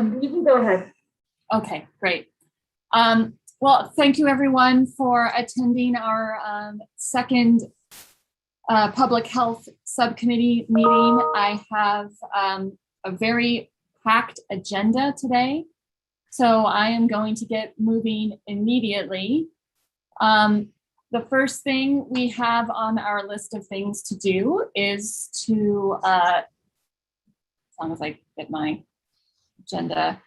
You can go ahead. Okay, great. Well, thank you everyone for attending our second Public Health Subcommittee meeting. I have a very packed agenda today, so I am going to get moving immediately. The first thing we have on our list of things to do is to, as long as I get my agenda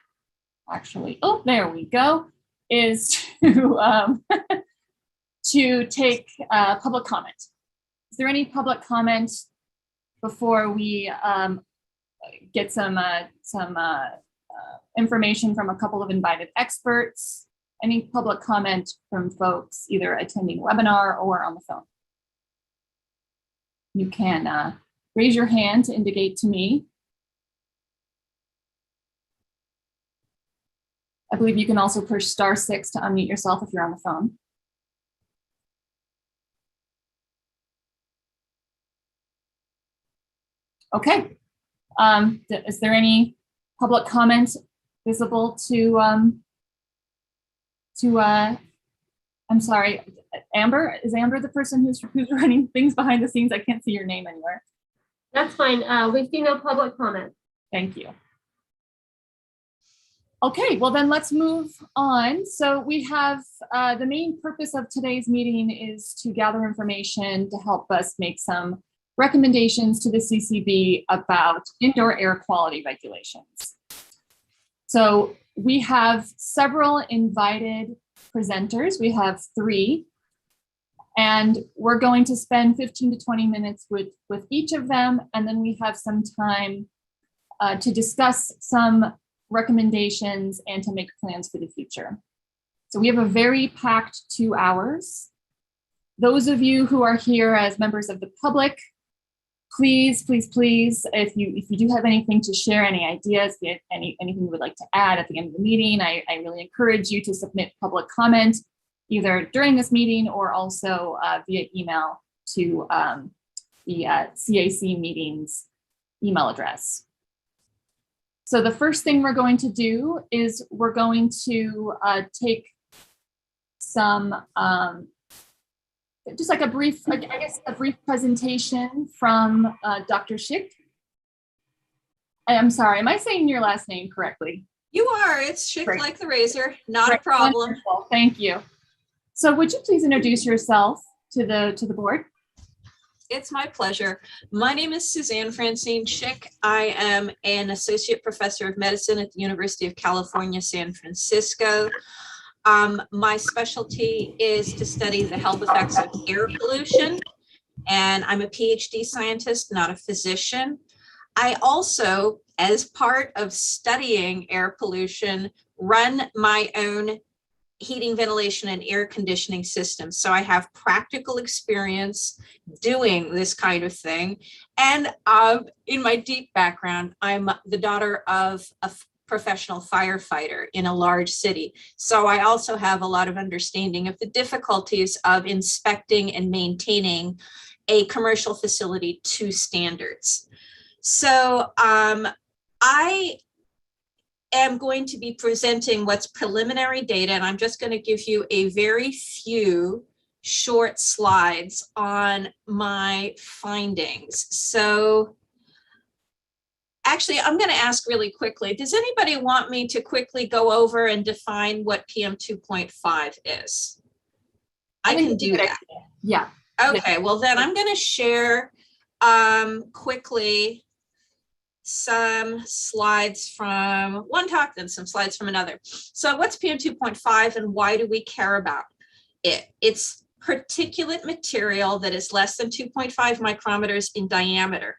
actually, oh, there we go, is to, to take public comment. Is there any public comment before we get some information from a couple of invited experts? Any public comment from folks either attending webinar or on the phone? You can raise your hand to indicate to me. I believe you can also push *6 to unmute yourself if you're on the phone. Okay. Is there any public comment visible to I'm sorry, Amber? Is Amber the person who's running things behind the scenes? I can't see your name anywhere. That's fine. We see no public comment. Thank you. Okay, well then let's move on. So we have, the main purpose of today's meeting is to gather information to help us make some recommendations to the CCB about indoor air quality regulations. So we have several invited presenters. We have 3, and we're going to spend 15 to 20 minutes with each of them, and then we have some time to discuss some recommendations and to make plans for the future. So we have a very packed 2 hours. Those of you who are here as members of the public, please, if you do have anything to share, any ideas, anything you would like to add at the end of the meeting, I really encourage you to submit public comment either during this meeting or also via email to the CAC meetings email address. So the first thing we're going to do is we're going to take some just like a brief, I guess, a brief presentation from Dr. Hvac. I'm sorry, am I saying your last name correctly? You are. It's Hvac Great. like the razor, not Great. a problem. Wonderful. Thank you. So would you please introduce yourself to the board? It's my pleasure. My name is Suzanne Francine Hvac. I am an associate professor of medicine at the University of California, San Francisco. My specialty is to study the health effects of air pollution, and I'm a PhD scientist, not a physician. I also, as part of studying air pollution, run my own heating, ventilation, and air conditioning system. So I have practical experience doing this kind of thing. And in my deep background, I'm the daughter of a professional firefighter in a large city. So I also have a lot of understanding of the difficulties of inspecting and maintaining a commercial facility to standards. So I am going to be presenting what's preliminary data, and I'm just going to give you a very few short slides on my findings. So actually, I'm going to ask really quickly, does anybody want me to quickly go over and define what PM 2.5 is? I can do that. Yeah. Okay, well then I'm going to share quickly some slides from one talk, then some slides from another. So what's PM 2.5 and why do we care about it? It's particulate material that is less than 2.5 micrometers in diameter.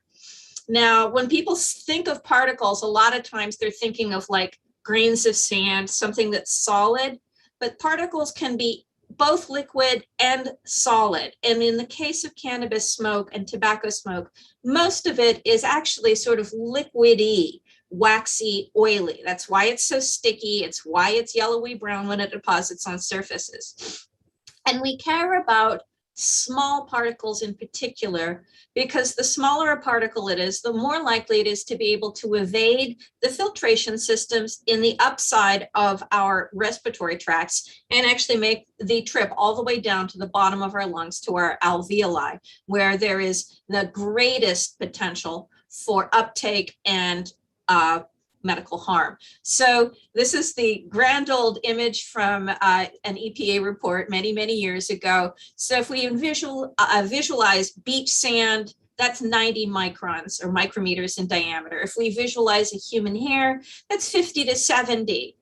Now, when people think of particles, a lot of times they're thinking of like grains of sand, something that's solid, but particles can be both liquid and solid. And in the case of cannabis smoke and tobacco smoke, most of it is actually sort of liquidy, waxy, oily. That's why it's so sticky. It's why it's yellowy brown when it deposits on surfaces. And we care about small particles in particular, because the smaller a particle it is, the more likely it is to be able to evade the filtration systems in the upside of our respiratory tracts and actually make the trip all the way down to the bottom of our lungs to our alveoli, where there is the greatest potential for uptake and medical harm. So this is the grand old image from an EPA report many, many years ago. So if we visualize beach sand, that's 90 microns or micrometers in diameter. If we visualize a human hair, that's 50 to 70.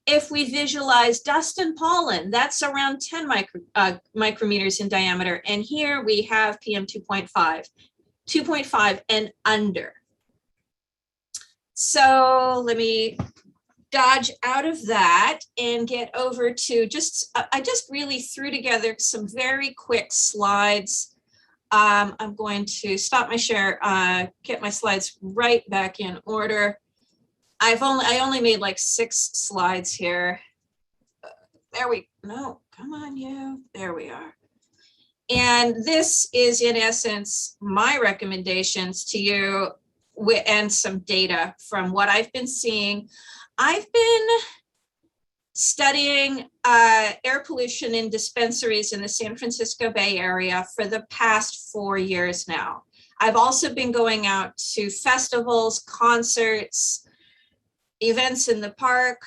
If we visualize dust and pollen, that's around 10 micrometers in diameter. And here we have PM 2.5 and under. So let me dodge out of that and get over to I just really threw together some very quick slides. I'm going to stop my share, get my slides right back in order. I only made like 6 slides here. Come on you, there we are. And this is in essence my recommendations to you and some data from what I've been seeing. I've been studying air pollution in dispensaries in the San Francisco Bay Area for the past 4 years now. I've also been going out to festivals, concerts, events in the park,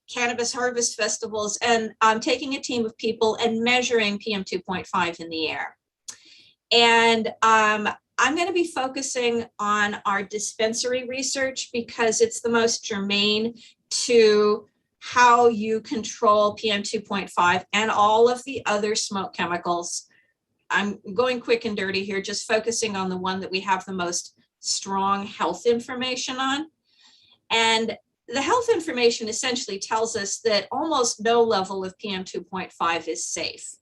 cannabis harvest festivals, and I'm taking a team of people and measuring PM 2.5 in the air. And I'm going to be focusing on our dispensary research because it's the most germane to how you control PM 2.5 and all of the other smoke chemicals. I'm going quick and dirty here, just focusing on the one that we have the most strong health information on. And the health information essentially tells us that almost no level of PM 2.5 is safe.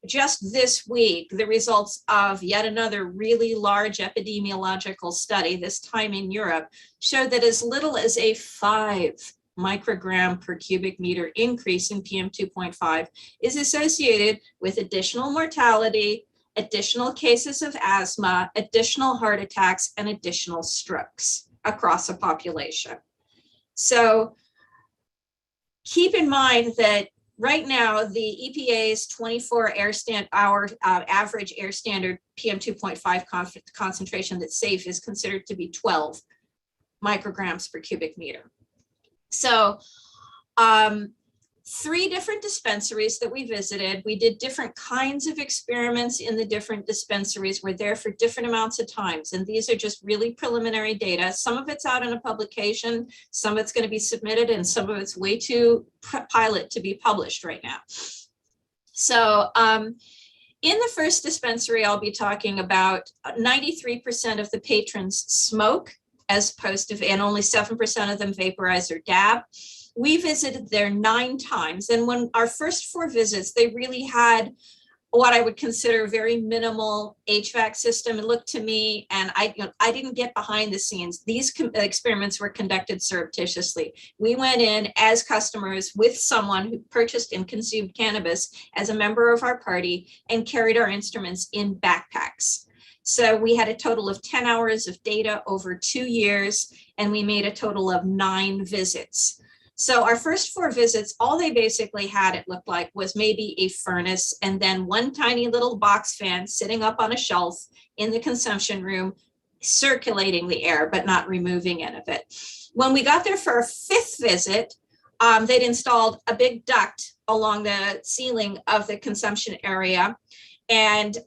Just this week, the results of yet another really large epidemiological study, this time in Europe, showed that as little as a 5 microgram per cubic meter increase in PM 2.5 is associated with additional mortality, additional cases of asthma, additional heart attacks, and additional strokes across a population. So keep in mind that right now, the EPA's 24-hour average air standard PM 2.5 concentration that's safe is considered to be 12 micrograms per cubic meter. So 3 different dispensaries that we visited, we did different kinds of experiments in the different dispensaries. We're there for different amounts of times. And these are just really preliminary data. Some of it's out in a publication, some of it's going to be submitted, and some of it's way too pilot to be published right now. So in the first dispensary, I'll be talking about 93% of the patrons smoke, as opposed to, and only 7% of them vaporize or dab. We visited there 9 times. And when our first 4 visits, they really had what I would consider a very minimal HVAC system. It looked to me, and I didn't get behind the scenes. These experiments were conducted surreptitiously. We went in as customers with someone who purchased and consumed cannabis as a member of our party and carried our instruments in backpacks. So we had a total of 10 hours of data over 2 years, and we made a total of 9 visits. So our first 4 visits, all they basically had, it looked like, was maybe a furnace and then one tiny little box fan sitting up on a shelf in the consumption room, circulating the air, but not removing any of it. When we got there for our 5th visit, they'd installed a big duct along the ceiling of the consumption area. And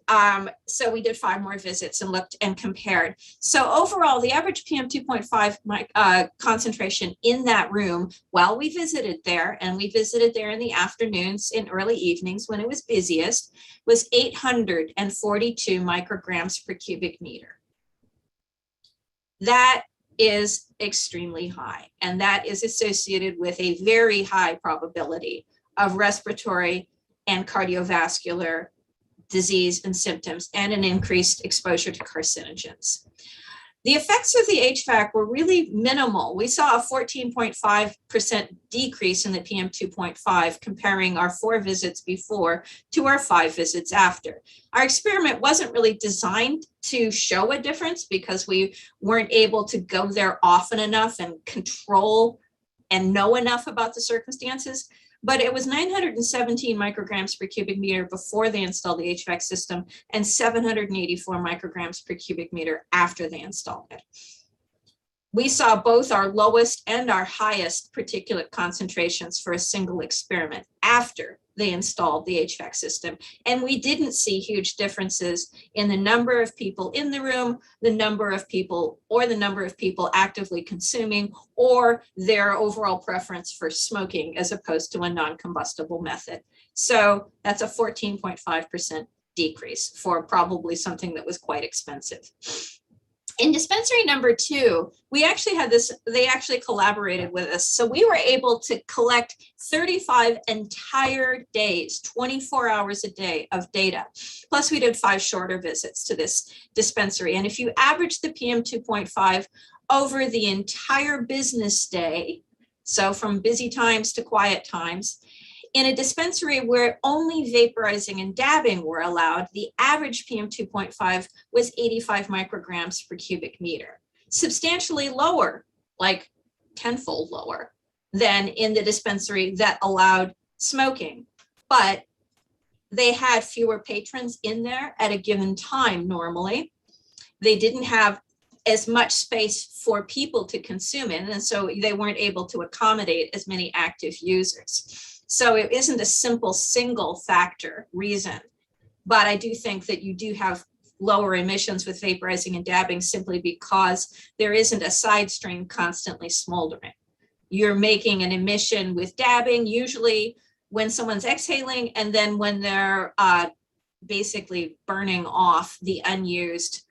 so we did 5 more visits and looked and compared. So overall, the average PM 2.5 concentration in that room while we visited there, and we visited there in the afternoons and early evenings when it was busiest, was 842 micrograms per cubic meter. That is extremely high, and that is associated with a very high probability of respiratory and cardiovascular disease and symptoms, and an increased exposure to carcinogens. The effects of the HVAC were really minimal. We saw a 14.5% decrease in the PM2.5 comparing our 4 visits before to our 5 visits after. Our experiment wasn't really designed to show a difference because we weren't able to go there often enough and control and know enough about the circumstances. But it was 917 micrograms per cubic meter before they installed the HVAC system and 784 micrograms per cubic meter after they installed it. We saw both our lowest and our highest particulate concentrations for a single experiment after they installed the HVAC system. And we didn't see huge differences in the number of people in the room, the number of people actively consuming, or their overall preference for smoking as opposed to a non-combustible method. So that's a 14.5% decrease for probably something that was quite expensive. In dispensary number 2, we actually had this, they actually collaborated with us. So we were able to collect 35 entire days, 24 hours a day of data. Plus we did 5 shorter visits to this dispensary. And if you average the PM2.5 over the entire business day, so from busy times to quiet times, in a dispensary where only vaporizing and dabbing were allowed, the average PM2.5 was 85 micrograms per cubic meter, substantially lower, like tenfold lower than in the dispensary that allowed smoking. But they had fewer patrons in there at a given time normally. They didn't have as much space for people to consume in, and so they weren't able to accommodate as many active users. So it isn't a simple single factor reason, but I do think that you do have lower emissions with vaporizing and dabbing simply because there isn't a side stream constantly smoldering. You're making an emission with dabbing, usually when someone's exhaling and then when they're basically burning off the unused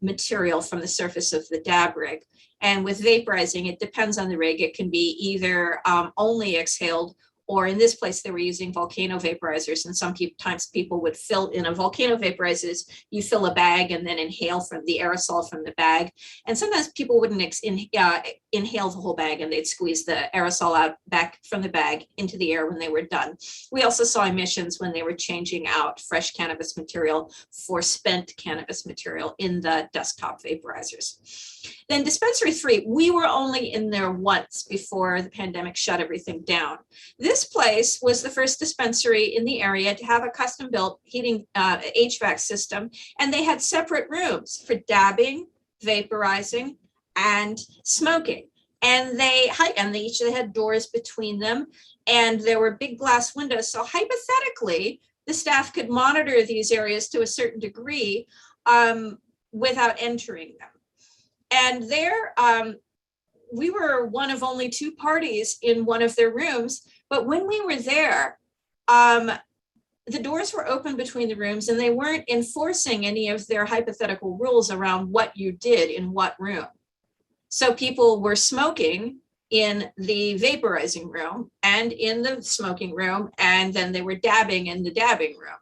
material from the surface of the dab rig. And with vaporizing, it depends on the rig. It can be either only exhaled, or in this place, they were using volcano vaporizers. And sometimes people would fill in a volcano vaporizers, you fill a bag and then inhale from the aerosol from the bag. And sometimes people wouldn't inhale the whole bag and they'd squeeze the aerosol out back from the bag into the air when they were done. We also saw emissions when they were changing out fresh cannabis material for spent cannabis material in the desktop vaporizers. Then dispensary 3, we were only in there once before the pandemic shut everything down. This place was the first dispensary in the area to have a custom built heating HVAC system, and they had separate rooms for dabbing, vaporizing, and smoking. And they each had doors between them, and there were big glass windows. So hypothetically, the staff could monitor these areas to a certain degree without entering them. And there, we were one of only 2 parties in one of their rooms, but when we were there, the doors were open between the rooms and they weren't enforcing any of their hypothetical rules around what you did in what room. So people were smoking in the vaporizing room and in the smoking room, and then they were dabbing in the dabbing room.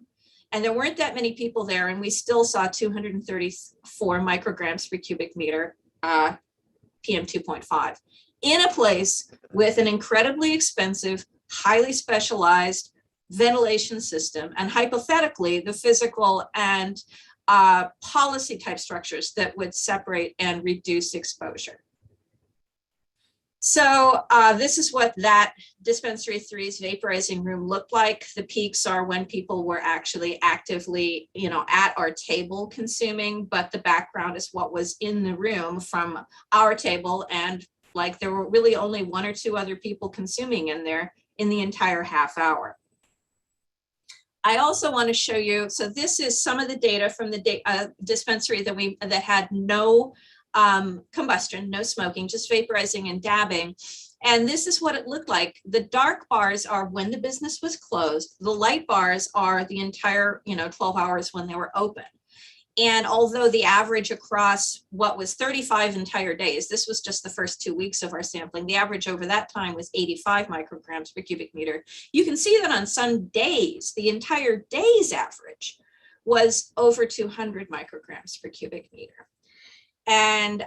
And there weren't that many people there, and we still saw 234 micrograms per cubic meter PM2.5 in a place with an incredibly expensive, highly specialized ventilation system, and hypothetically the physical and policy type structures that would separate and reduce exposure. So this is what that dispensary 3's vaporizing room looked like. The peaks are when people were actually actively, at our table consuming, but the background is what was in the room from our table. And like there were really only 1 or 2 other people consuming in there in the entire half hour. I also want to show you, so this is some of the data from the dispensary that had no combustion, no smoking, just vaporizing and dabbing. And this is what it looked like. The dark bars are when the business was closed. The light bars are the entire, 12 hours when they were open. And although the average across what was 35 entire days, this was just the first 2 weeks of our sampling, the average over that time was 85 micrograms per cubic meter. You can see that on some days, the entire day's average was over 200 micrograms per cubic meter. And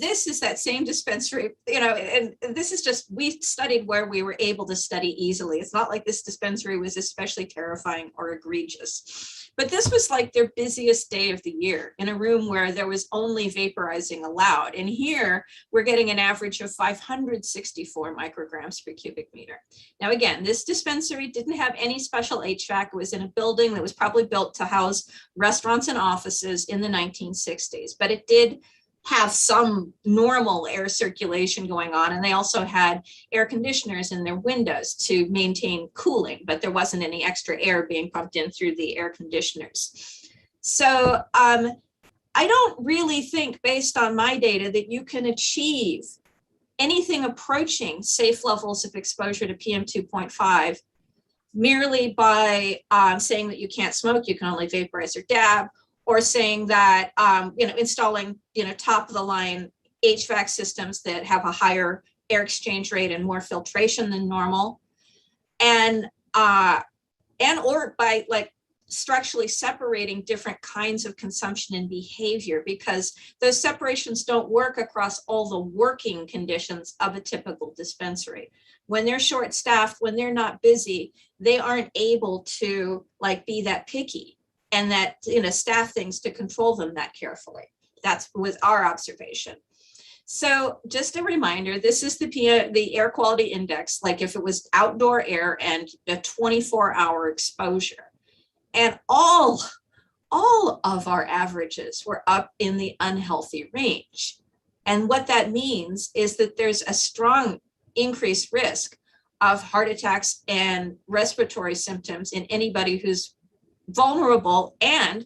this is that same dispensary, and this is just, we studied where we were able to study easily. It's not like this dispensary was especially terrifying or egregious, but this was like their busiest day of the year in a room where there was only vaporizing allowed. And here we're getting an average of 564 micrograms per cubic meter. Now, again, this dispensary didn't have any special HVAC. It was in a building that was probably built to house restaurants and offices in the 1960s, but it did have some normal air circulation going on. And they also had air conditioners in their windows to maintain cooling, but there wasn't any extra air being pumped in through the air conditioners. So I don't really think, based on my data, that you can achieve anything approaching safe levels of exposure to PM 2.5 merely by saying that you can't smoke, you can only vaporize or dab, or saying that, installing, top of the line HVAC systems that have a higher air exchange rate and more filtration than normal. And or by like structurally separating different kinds of consumption and behavior, because those separations don't work across all the working conditions of a typical dispensary. When they're short-staffed, when they're not busy, they aren't able to like be that picky and that, staff things to control them that carefully. That's with our observation. So just a reminder, this is the air quality index, like if it was outdoor air and a 24-hour exposure. And all of our averages were up in the unhealthy range. And what that means is that there's a strong increased risk of heart attacks and respiratory symptoms in anybody who's vulnerable, and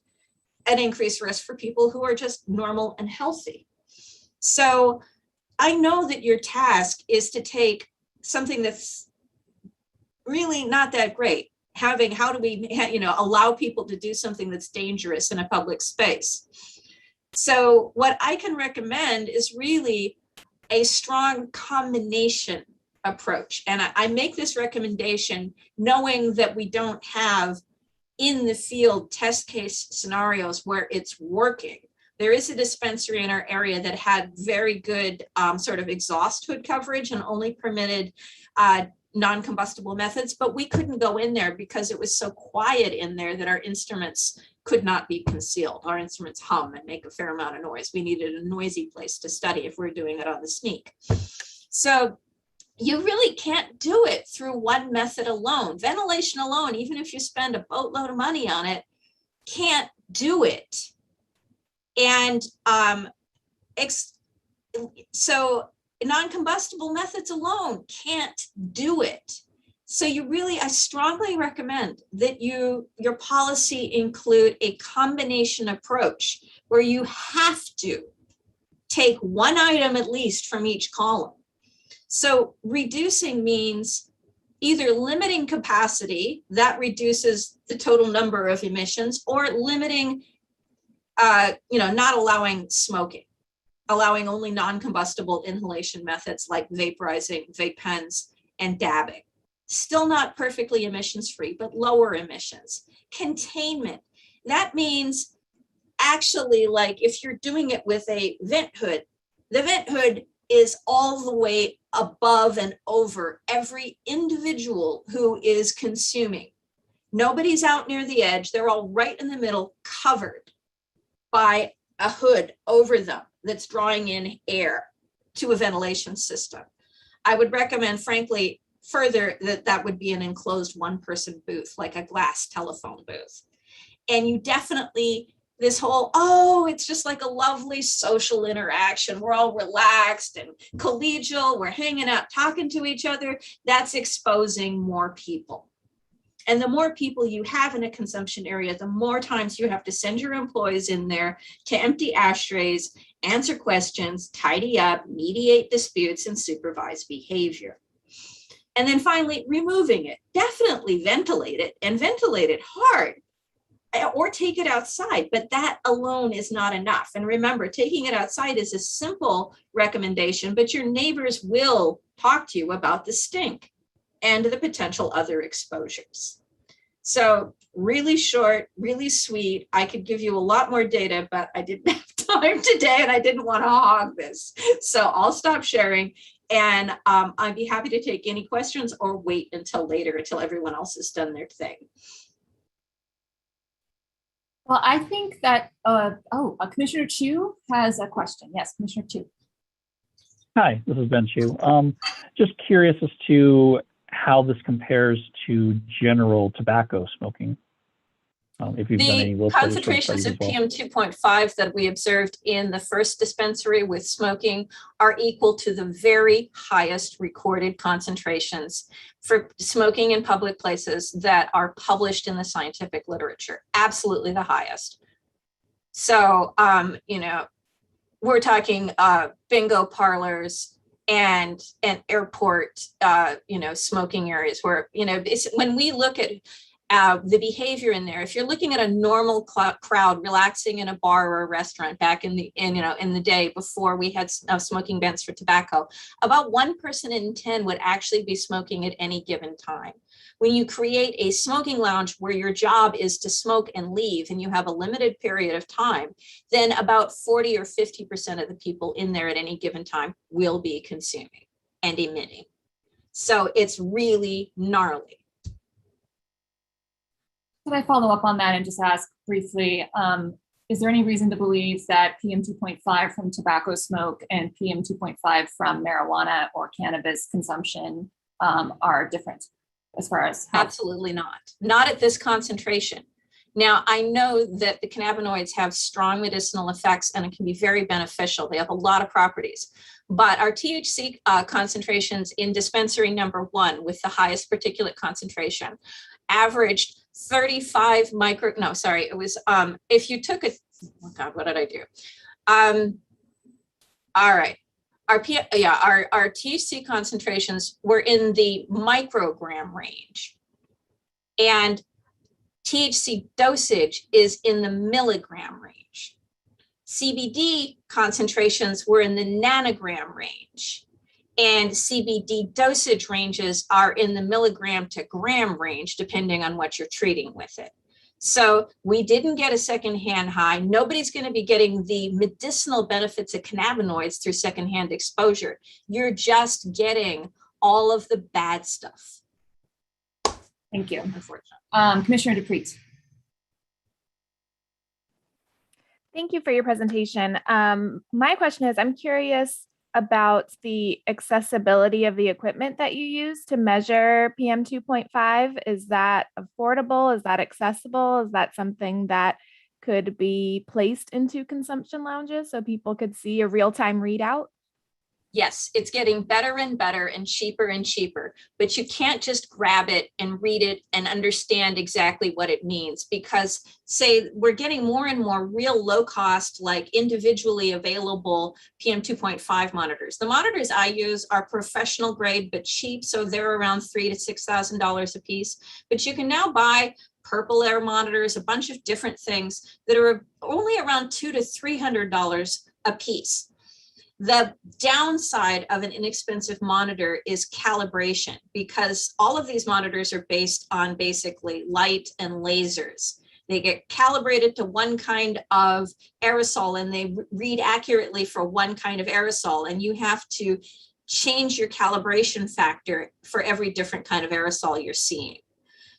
an increased risk for people who are just normal and healthy. So I know that your task is to take something that's really not that great, how do we, allow people to do something that's dangerous in a public space. So what I can recommend is really a strong combination approach. And I make this recommendation knowing that we don't have in the field test case scenarios where it's working. There is a dispensary in our area that had very good sort of exhaust hood coverage and only permitted non-combustible methods, but we couldn't go in there because it was so quiet in there that our instruments could not be concealed. Our instruments hum and make a fair amount of noise. We needed a noisy place to study if we're doing it on the sneak. So you really can't do it through one method alone. Ventilation alone, even if you spend a boatload of money on it, can't do it. And so non-combustible methods alone can't do it. So I strongly recommend that your policy include a combination approach where you have to take one item at least from each column. So reducing means either limiting capacity, that reduces the total number of emissions, or limiting, not allowing smoking, allowing only non-combustible inhalation methods like vaporizing, vape pens, and dabbing. Still not perfectly emissions-free, but lower emissions. Containment, that means actually like if you're doing it with a vent hood, the vent hood is all the way above and over every individual who is consuming. Nobody's out near the edge. They're all right in the middle, covered by a hood over them that's drawing in air to a ventilation system. I would recommend, frankly, further that would be an enclosed one-person booth, like a glass telephone booth. And you definitely, this whole, it's just like a lovely social interaction. We're all relaxed and collegial. We're hanging out, talking to each other. That's exposing more people. And the more people you have in a consumption area, the more times you have to send your employees in there to empty ashtrays, answer questions, tidy up, mediate disputes, and supervise behavior. And then finally, removing it. Definitely ventilate it, and ventilate it hard, or take it outside, but that alone is not enough. And remember, taking it outside is a simple recommendation, but your neighbors will talk to you about the stink and the potential other exposures. So really short, really sweet. I could give you a lot more data, but I didn't have time today and I didn't want to hog this. So I'll stop sharing, and I'd be happy to take any questions or wait until later, until everyone else has done their thing. Well, I think that, Commissioner Chu has a question. Yes, Commissioner Chu. Hi, this is Ben Chu. Just curious as to how this compares to general tobacco smoking. If you've done any The concentrations of PM 2.5 that we observed in the first dispensary with smoking are equal to the very highest recorded concentrations for smoking in public places that are published in the scientific literature. Absolutely the highest. So, you know, we're talking bingo parlors and airport, you know, smoking areas where, you know, it's, when we look at the behavior in there, if you're looking at a normal crowd relaxing in a bar or a restaurant back in the day before we had smoking bans for tobacco, about 1 person in 10 would actually be smoking at any given time. When you create a smoking lounge where your job is to smoke and leave, and you have a limited period of time, then about 40 or 50% of the people in there at any given time will be consuming and emitting. So it's really gnarly. Could I follow up on that and just ask briefly, is there any reason to believe that PM 2.5 from tobacco smoke and PM 2.5 from marijuana or cannabis consumption are different as far as health? Absolutely not at this concentration. Now, I know that the cannabinoids have strong medicinal effects and it can be very beneficial. They have a lot of properties, but our THC concentrations in dispensary number 1 with the highest particulate concentration averaged 35 micro, no, sorry, it was, if you took a, oh God, what did I do? All right, our THC concentrations were in the microgram range, and THC dosage is in the milligram range. CBD concentrations were in the nanogram range, and CBD dosage ranges are in the milligram to gram range, depending on what you're treating with it. So we didn't get a secondhand high. Nobody's going to be getting the medicinal benefits of cannabinoids through secondhand exposure. You're just getting all of the bad stuff. Thank you. Unfortunately. Commissioner DePreet. Thank you for your presentation. My question is, I'm curious about the accessibility of the equipment that you use to measure PM 2.5. Is that affordable? Is that accessible? Is that something that could be placed into consumption lounges so people could see a real-time readout? Yes, it's getting better and better and cheaper, but you can't just grab it and read it and understand exactly what it means, because say we're getting more and more real low cost, like individually available PM 2.5 monitors. The monitors I use are professional grade, but cheap. So they're around $3,000 to $6,000 a piece, but you can now buy purple air monitors, a bunch of different things that are only around $200 to $300 a piece. The downside of an inexpensive monitor is calibration, because all of these monitors are based on basically light and lasers. They get calibrated to one kind of aerosol and they read accurately for one kind of aerosol, and you have to change your calibration factor for every different kind of aerosol you're seeing.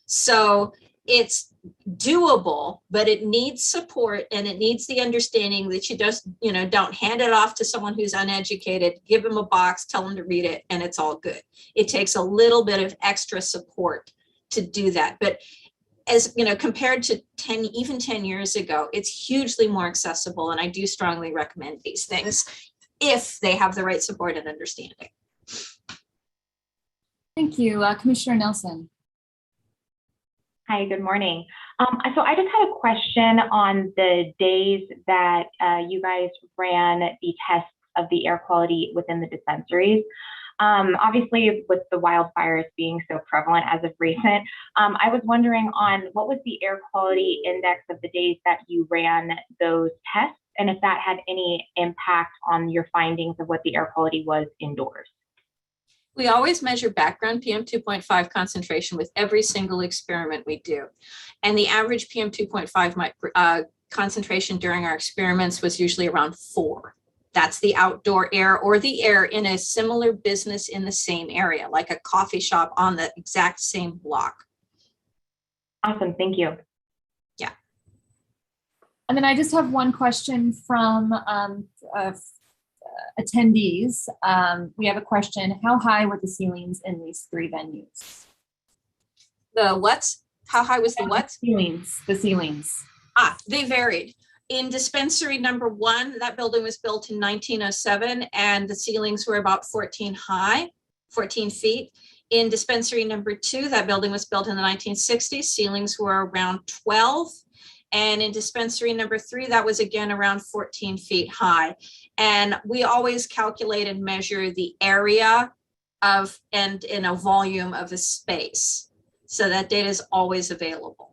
So it's doable, but it needs support and it needs the understanding that you just, don't hand it off to someone who's uneducated, give them a box, tell them to read it, and it's all good. It takes a little bit of extra support to do that. But as compared to 10 years ago, it's hugely more accessible. And I do strongly recommend these things if they have the right support and understanding. Thank you. Commissioner Nelson. Hi, good morning. So I just had a question on the days that you guys ran the tests of the air quality within the dispensaries. Obviously, with the wildfires being so prevalent as of recent, I was wondering on what was the air quality index of the days that you ran those tests, and if that had any impact on your findings of what the air quality was indoors. We always measure background PM 2.5 concentration with every single experiment we do. And the average PM 2.5 concentration during our experiments was usually around 4. That's the outdoor air or the air in a similar business in the same area, like a coffee shop on the exact same block. Awesome, thank you. And then I just have one question from attendees. We have a question: how high were the ceilings in these 3 venues? The what? How high was the what? Ceilings, the ceilings. They varied. In dispensary number 1, that building was built in 1907 and the ceilings were about 14 feet. In dispensary number 2, that building was built in the 1960s, ceilings were around 12. And in dispensary number 3, that was again around 14 feet high. And we always calculate and measure the area of and in a volume of a space. So that data is always available.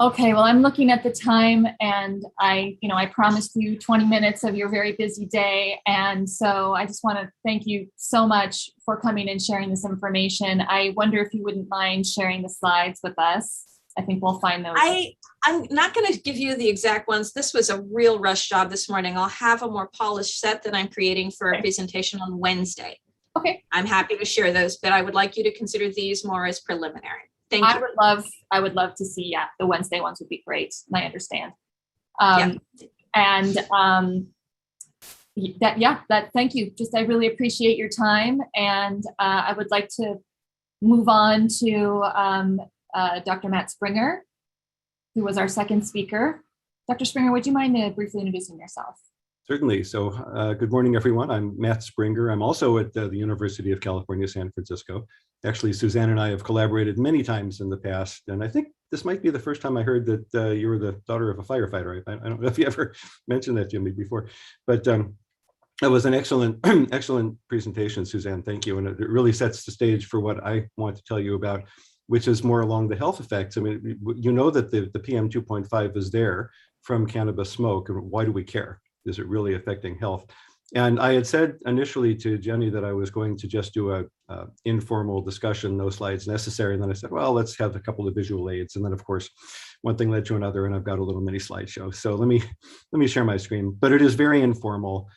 Okay, well, I'm looking at the time and I promised you 20 minutes of your very busy day. And so I just want to thank you so much for coming and sharing this information. I wonder if you wouldn't mind sharing the slides with us. I think we'll find those. I'm not going to give you the exact ones. This was a real rush job this morning. I'll have a more polished set that I'm creating for a presentation on Wednesday. Okay. I'm happy to share those, but I would like you to consider these more as preliminary. Thank you. I would love to see, the Wednesday ones would be great. And I understand. Thank you. I really appreciate your time. And I would like to move on to Dr. Matt Springer, who was our second speaker. Dr. Springer, would you mind briefly introducing yourself? Certainly. So good morning, everyone. I'm Matt Springer. I'm also at the University of California, San Francisco. Actually, Suzanne and I have collaborated many times in the past, and I think this might be the first time I heard that you were the daughter of a firefighter. I don't know if you ever mentioned that to me before, but it was an excellent, excellent presentation, Suzanne. Thank you. And it really sets the stage for what I want to tell you about, which is more along the health effects. I mean, you know that the PM 2.5 is there from cannabis smoke, and why do we care? Is it really affecting health? And I had said initially to Jenny that I was going to just do a informal discussion, no slides necessary. And then I said, well, let's have a couple of visual aids. And then of course, one thing led to another, and I've got a little mini slideshow. So let me share my screen, but it is very informal.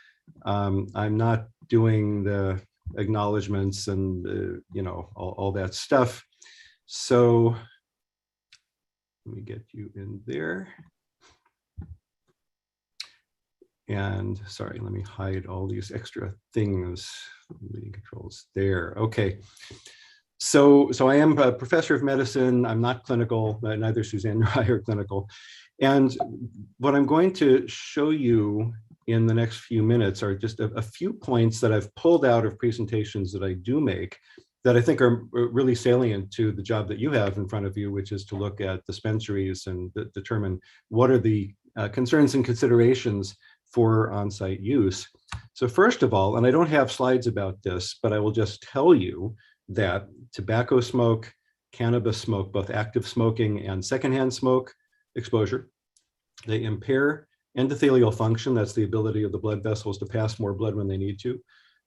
I'm not doing the acknowledgements and all that stuff. So let me get you in there. And sorry, let me hide all these extra things. Meeting controls there. Okay. So I am a professor of medicine. I'm not clinical. Neither Suzanne nor I are clinical. And what I'm going to show you in the next few minutes are just a few points that I've pulled out of presentations that I do make that I think are really salient to the job that you have in front of you, which is to look at dispensaries and determine what are the concerns and considerations for on-site use. So first of all, and I don't have slides about this, but I will just tell you that tobacco smoke, cannabis smoke, both active smoking and secondhand smoke exposure, they impair endothelial function. That's the ability of the blood vessels to pass more blood when they need to.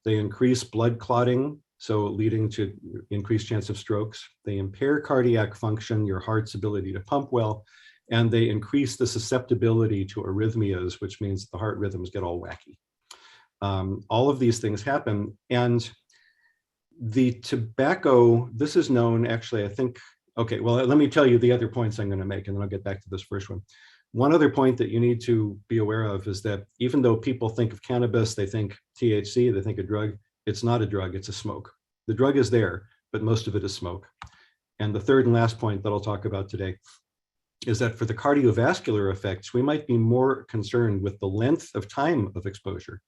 They increase blood clotting, so leading to increased chance of strokes. They impair cardiac function, your heart's ability to pump well, and they increase the susceptibility to arrhythmias, which means the heart rhythms get all wacky. All of these things happen. And the tobacco, this is known actually, I think, okay, well, let me tell you the other points I'm going to make, and then I'll get back to this first one. One other point that you need to be aware of is that even though people think of cannabis, they think THC, they think a drug, it's not a drug, it's a smoke. The drug is there, but most of it is smoke. And the third and last point that I'll talk about today is that for the cardiovascular effects, we might be more concerned with the length of time of exposure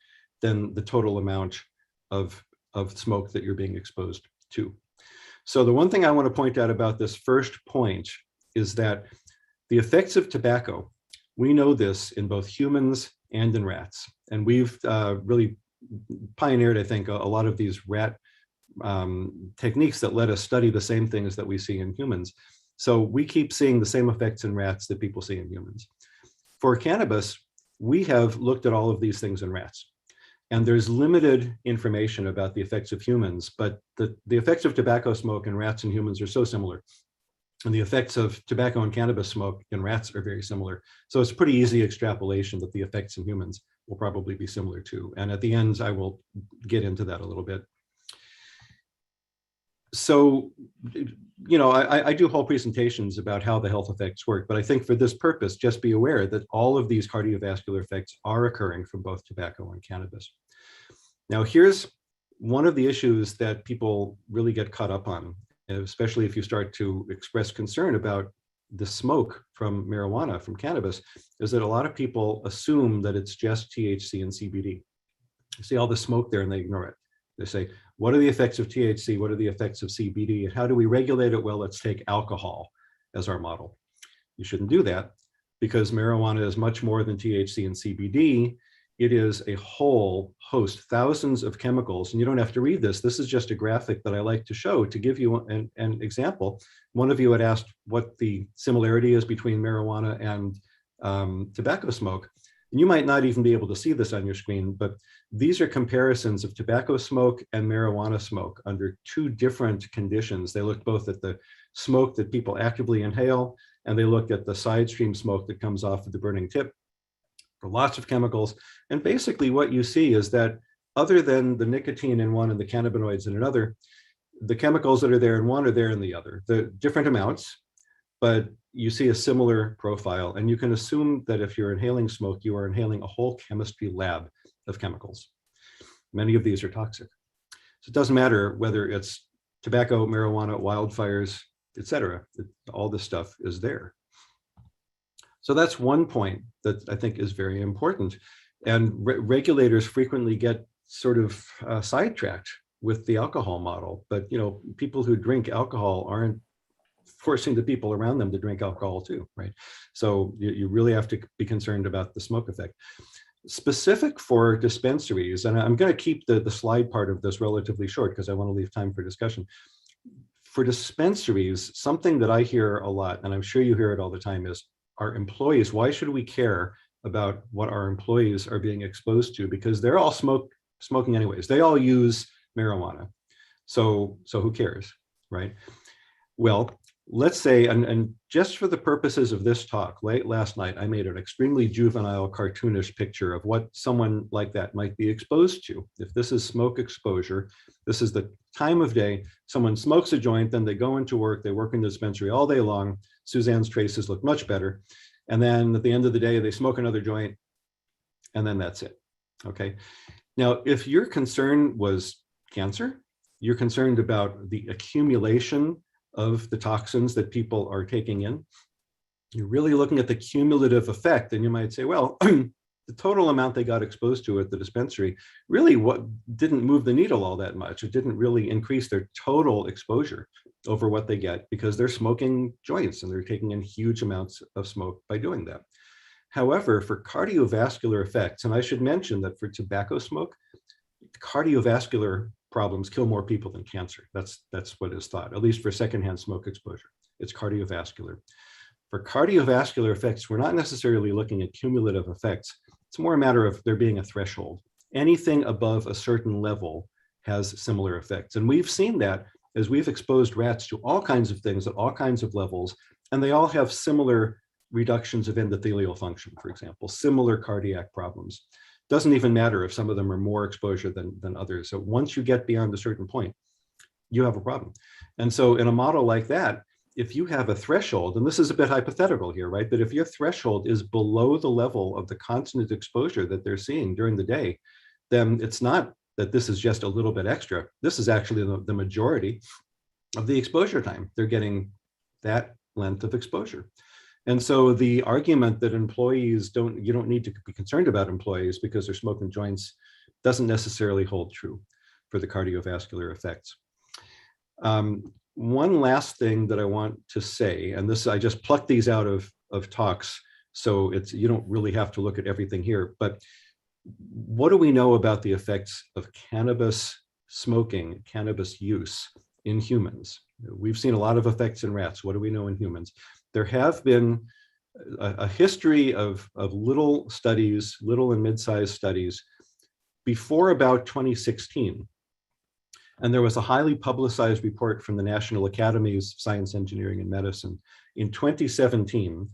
than the total amount of smoke that you're being exposed to. So the one thing I want to point out about this first point is that the effects of tobacco, we know this in both humans and in rats. And we've really pioneered, I think, a lot of these rat techniques that let us study the same things that we see in humans. So we keep seeing the same effects in rats that people see in humans. For cannabis, we have looked at all of these things in rats. And there's limited information about the effects of humans, but the effects of tobacco smoke in rats and humans are so similar And the effects of tobacco and cannabis smoke in rats are very similar. So it's pretty easy extrapolation that the effects in humans will probably be similar too. And at the end, I will get into that a little bit. So, you know, I do whole presentations about how the health effects work, but I think for this purpose, just be aware that all of these cardiovascular effects are occurring from both tobacco and cannabis. Now, here's one of the issues that people really get caught up on, especially if you start to express concern about the smoke from marijuana, from cannabis, is that a lot of people assume that it's just THC and CBD. You see all the smoke there and they ignore it. They say, what are the effects of THC? What are the effects of CBD? And how do we regulate it? Well, let's take alcohol as our model. You shouldn't do that because marijuana is much more than THC and CBD. It is a whole host, thousands of chemicals. And you don't have to read this. This is just a graphic that I like to show to give you an example. One of you had asked what the similarity is between marijuana and tobacco smoke. And you might not even be able to see this on your screen, but these are comparisons of tobacco smoke and marijuana smoke under two different conditions. They looked both at the smoke that people actively inhale, and they looked at the side stream smoke that comes off of the burning tip for lots of chemicals. And basically what you see is that other than the nicotine in one and the cannabinoids in another, the chemicals that are there in one are there in the other. The different amounts, but you see a similar profile. And you can assume that if you're inhaling smoke, you are inhaling a whole chemistry lab of chemicals. Many of these are toxic. So it doesn't matter whether it's tobacco, marijuana, wildfires, etc. All this stuff is there. So that's one point that I think is very important. And regulators frequently get sort of sidetracked with the alcohol model. But you know, people who drink alcohol aren't forcing the people around them to drink alcohol too, right? So you really have to be concerned about the smoke effect. Specific for dispensaries, and I'm going to keep the slide part of this relatively short because I want to leave time for discussion. For dispensaries, something that I hear a lot, and I'm sure you hear it all the time, is our employees. Why should we care about what our employees are being exposed to? Because they're all smoking anyways. They all use marijuana. So who cares, right? Well, let's say, and just for the purposes of this talk, late last night, I made an extremely juvenile, cartoonish picture of what someone like that might be exposed to. If this is smoke exposure, this is the time of day, someone smokes a joint, then they go into work, they work in the dispensary all day long. Suzanne's traces look much better. And then at the end of the day, they smoke another joint, and then that's it, okay? Now, if your concern was cancer, you're concerned about the accumulation of the toxins that people are taking in, you're really looking at the cumulative effect. And you might say, well, the total amount they got exposed to at the dispensary really what didn't move the needle all that much. It didn't really increase their total exposure over what they get because they're smoking joints and they're taking in huge amounts of smoke by doing that. However, for cardiovascular effects, and I should mention that for tobacco smoke, cardiovascular problems kill more people than cancer. That's what is thought, at least for secondhand smoke exposure. It's cardiovascular. For cardiovascular effects, we're not necessarily looking at cumulative effects. It's more a matter of there being a threshold. Anything above a certain level has similar effects. And we've seen that as we've exposed rats to all kinds of things at all kinds of levels, and they all have similar reductions of endothelial function, for example, similar cardiac problems. Doesn't even matter if some of them are more exposure than others. So once you get beyond a certain point, you have a problem. And so in a model like that, if you have a threshold, and this is a bit hypothetical here, right? But if your threshold is below the level of the constant exposure that they're seeing during the day, then it's not that this is just a little bit extra. This is actually the majority of the exposure time. They're getting that length of exposure. And so the argument that employees you don't need to be concerned about employees because they're smoking joints doesn't necessarily hold true for the cardiovascular effects. One last thing that I want to say, and this, I just plucked these out of talks, so you don't really have to look at everything here, but what do we know about the effects of cannabis smoking, cannabis use in humans? We've seen a lot of effects in rats. What do we know in humans? There have been a history of little studies, little and mid-sized studies before about 2016. And there was a highly publicized report from the National Academies of Science, Engineering, and Medicine in 2017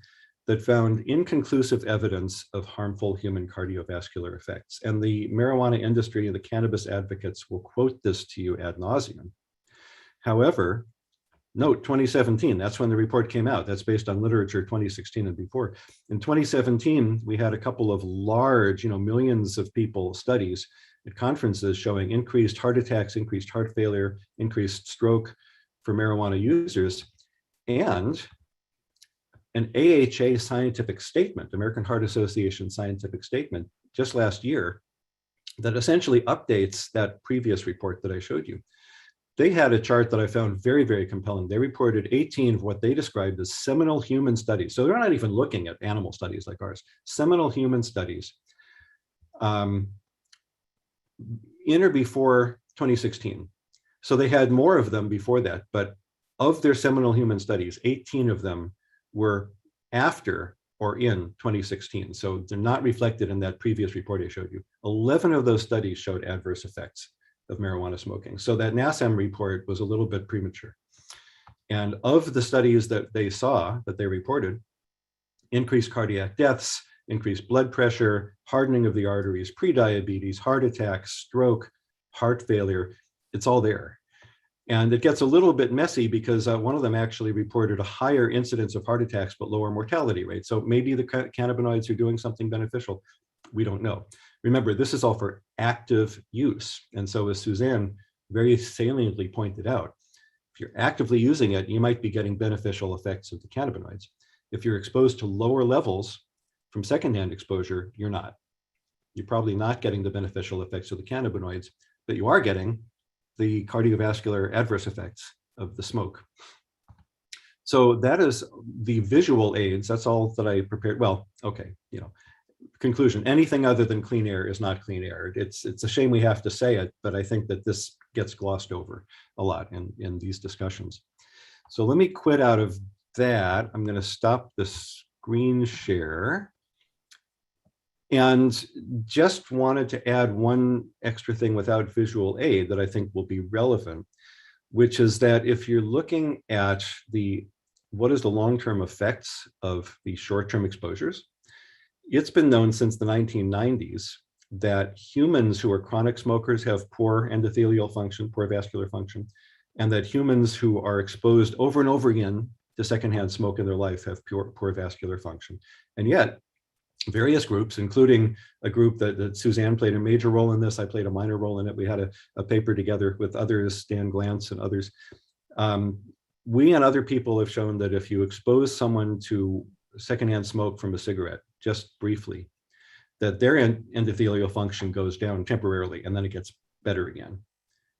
that found inconclusive evidence of harmful human cardiovascular effects. And the marijuana industry and the cannabis advocates will quote this to you ad nauseum. However, note 2017, that's when the report came out. That's based on literature 2016 and before. In 2017, we had a couple of large, millions of people studies at conferences showing increased heart attacks, increased heart failure, increased stroke for marijuana users, and an AHA scientific statement, American Heart Association scientific statement, just last year that essentially updates that previous report that I showed you. They had a chart that I found very, very compelling. They reported 18 of what they described as seminal human studies. So they're not even looking at animal studies like ours, seminal human studies in or before 2016. So they had more of them before that, but of their seminal human studies, 18 of them were after or in 2016. So they're not reflected in that previous report I showed you. 11 of those studies showed adverse effects of marijuana smoking. So that NASM report was a little bit premature. And of the studies that they saw, that they reported, increased cardiac deaths, increased blood pressure, hardening of the arteries, prediabetes, heart attacks, stroke, heart failure, it's all there. And it gets a little bit messy because one of them actually reported a higher incidence of heart attacks, but lower mortality rate. So maybe the cannabinoids are doing something beneficial. We don't know. Remember, this is all for active use. And so as Suzanne very saliently pointed out, if you're actively using it, you might be getting beneficial effects of the cannabinoids. If you're exposed to lower levels from secondhand exposure, you're not. You're probably not getting the beneficial effects of the cannabinoids, but you are getting the cardiovascular adverse effects of the smoke. So that is the visual aids. That's all that I prepared. Well, okay, conclusion, anything other than clean air is not clean air. It's a shame we have to say it, but I think that this gets glossed over a lot in these discussions. So let me quit out of that. I'm going to stop the screen share. And just wanted to add one extra thing without visual aid that I think will be relevant, which is that if you're looking at what is the long-term effects of the short-term exposures, it's been known since the 1990s that humans who are chronic smokers have poor endothelial function, poor vascular function, and that humans who are exposed over and over again to secondhand smoke in their life have poor vascular function. And yet, various groups, including a group that Suzanne played a major role in this, I played a minor role in it. We had a paper together with others, Stan Glantz and others. We and other people have shown that if you expose someone to secondhand smoke from a cigarette, just briefly, that their endothelial function goes down temporarily and then it gets better again,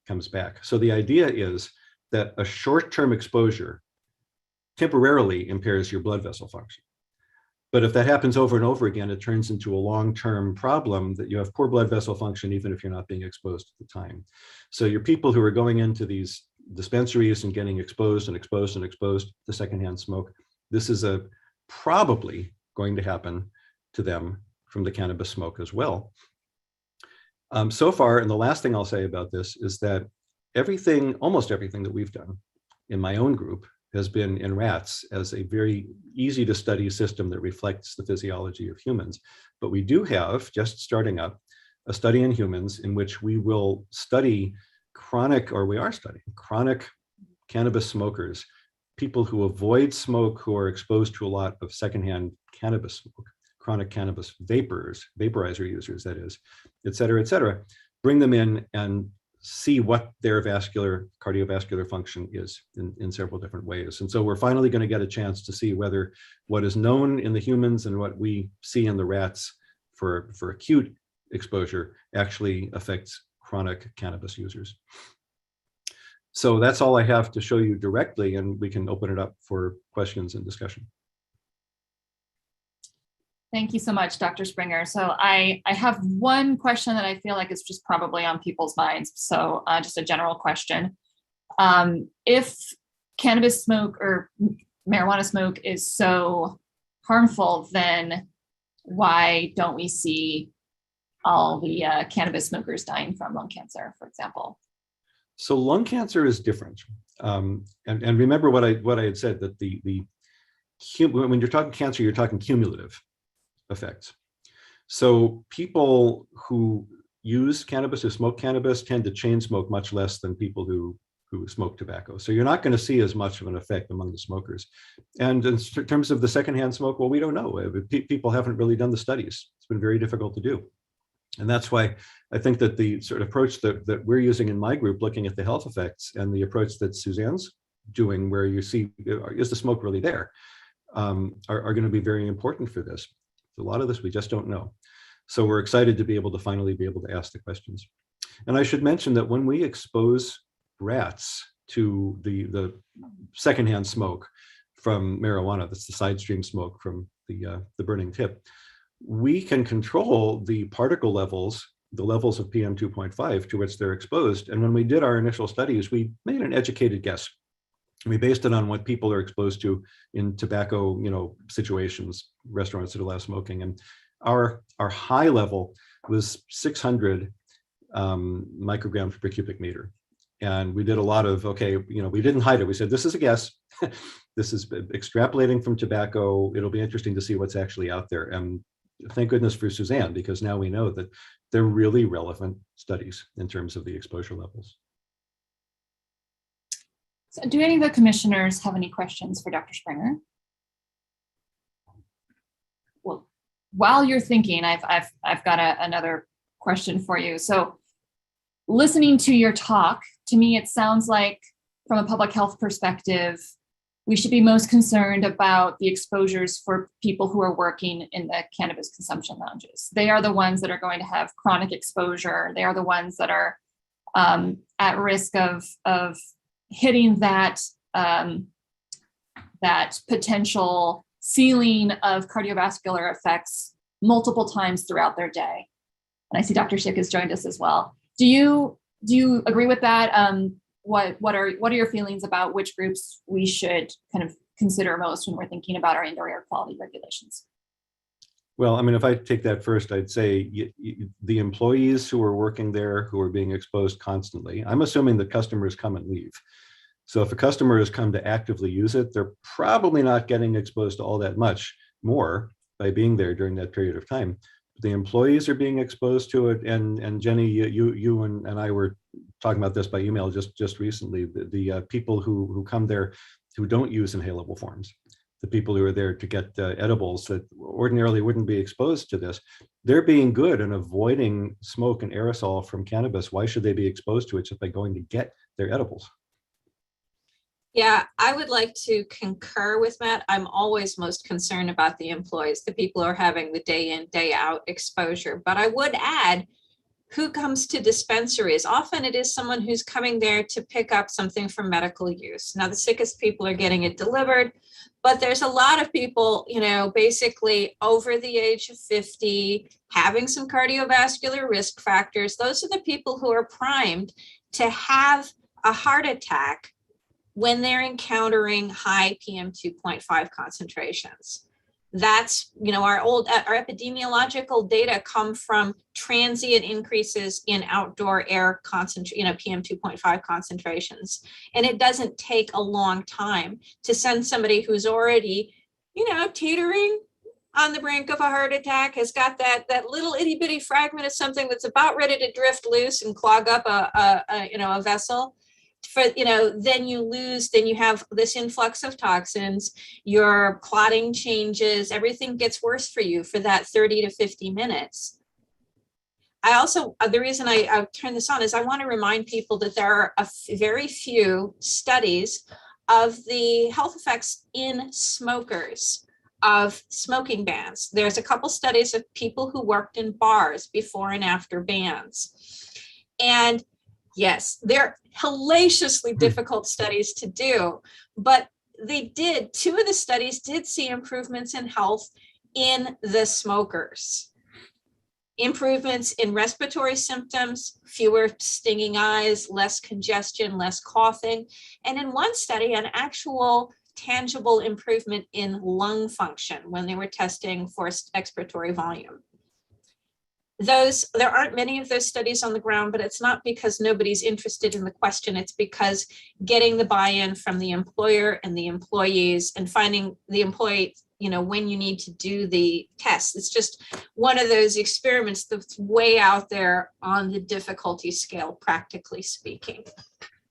comes back. So the idea is that a short-term exposure temporarily impairs your blood vessel function. But if that happens over and over again, it turns into a long-term problem that you have poor blood vessel function, even if you're not being exposed at the time. So your people who are going into these dispensaries and getting exposed and exposed and exposed to secondhand smoke, this is probably going to happen to them from the cannabis smoke as well. So far, and the last thing I'll say about this is that almost everything that we've done in my own group has been in rats as a very easy to study system that reflects the physiology of humans. But we do have, just starting up, a study in humans in which we will study chronic cannabis smokers, people who avoid smoke, who are exposed to a lot of secondhand cannabis smoke, chronic cannabis vaporizer users, that is, et cetera, bring them in and see what their cardiovascular function is in several different ways. And so we're finally going to get a chance to see whether what is known in the humans and what we see in the rats for acute exposure actually affects chronic cannabis users. So that's all I have to show you directly, and we can open it up for questions and discussion. Thank you so much, Dr. Springer. So I have one question that I feel like is just probably on people's minds. So just a general question. If cannabis smoke or marijuana smoke is so harmful, then why don't we see all the cannabis smokers dying from lung cancer, for example? So lung cancer is different. And remember what I had said, that when you're talking cancer, you're talking cumulative effects. So people who use cannabis, who smoke cannabis, tend to chain smoke much less than people who smoke tobacco. So you're not going to see as much of an effect among the smokers. And in terms of the secondhand smoke, well, we don't know. People haven't really done the studies. It's been very difficult to do. And that's why I think that the sort of approach that we're using in my group, looking at the health effects, and the approach that Suzanne's doing, where you see, is the smoke really there, are going to be very important for this. A lot of this we just don't know. So we're excited to be able to finally be able to ask the questions. And I should mention that when we expose rats to the secondhand smoke from marijuana, that's the side stream smoke from the burning tip, we can control the particle levels, the levels of PM 2.5 to which they're exposed. And when we did our initial studies, we made an educated guess. We based it on what people are exposed to in tobacco, situations, restaurants that allow smoking. And our high level was 600 micrograms per cubic meter. And we did a lot of, we didn't hide it. We said, this is a guess. This is extrapolating from tobacco. It'll be interesting to see what's actually out there. And thank goodness for Suzanne, because now we know that they're really relevant studies in terms of the exposure levels. So do any of the commissioners have any questions for Dr. Springer? Well, while you're thinking, I've got another question for you. So listening to your talk, to me, it sounds like from a public health perspective, we should be most concerned about the exposures for people who are working in the cannabis consumption lounges. They are the ones that are going to have chronic exposure. They are the ones that are at risk of hitting that potential ceiling of cardiovascular effects multiple times throughout their day. And I see Dr. Schick has joined us as well. Do you agree with that? What are your feelings about which groups we should kind of consider most when we're thinking about our indoor air quality regulations? Well, I mean, if I take that first, I'd say the employees who are working there, who are being exposed constantly, I'm assuming that customers come and leave. So if a customer has come to actively use it, they're probably not getting exposed to all that much more by being there during that period of time. The employees are being exposed to it, and Jenny, you and I were talking about this by email just recently. The people who come there who don't use inhalable forms, the people who are there to get edibles that ordinarily wouldn't be exposed to this, they're being good and avoiding smoke and aerosol from cannabis. Why should they be exposed to it just by going to get their edibles? Yeah, I would like to concur with Matt. I'm always most concerned about the employees, the people who are having the day in, day out exposure. But I would add, who comes to dispensaries? Often it is someone who's coming there to pick up something for medical use. Now, the sickest people are getting it delivered, but there's a lot of people, basically over the age of 50, having some cardiovascular risk factors. Those are the people who are primed to have a heart attack when they're encountering high PM 2.5 concentrations. That's, our epidemiological data come from transient increases in outdoor air PM 2.5 concentrations. And it doesn't take a long time to send somebody who's already, teetering on the brink of a heart attack, has got that little itty bitty fragment of something that's about ready to drift loose and clog up a vessel. Then you have this influx of toxins, your clotting changes, everything gets worse for you for that 30 to 50 minutes. I also, the reason I turn this on is I want to remind people that there are very few studies of the health effects in smokers of smoking bans. There's a couple studies of people who worked in bars before and after bans. And yes, they're hellaciously difficult studies to do, but two of the studies did see improvements in health in the smokers. Improvements in respiratory symptoms, fewer stinging eyes, less congestion, less coughing, and in one study, an actual tangible improvement in lung function when they were testing for expiratory volume. there aren't many of those studies on the ground, but it's not because nobody's interested in the question. It's because getting the buy-in from the employer and the employees and finding the employee, when you need to do the test. It's just one of those experiments that's way out there on the difficulty scale, practically speaking.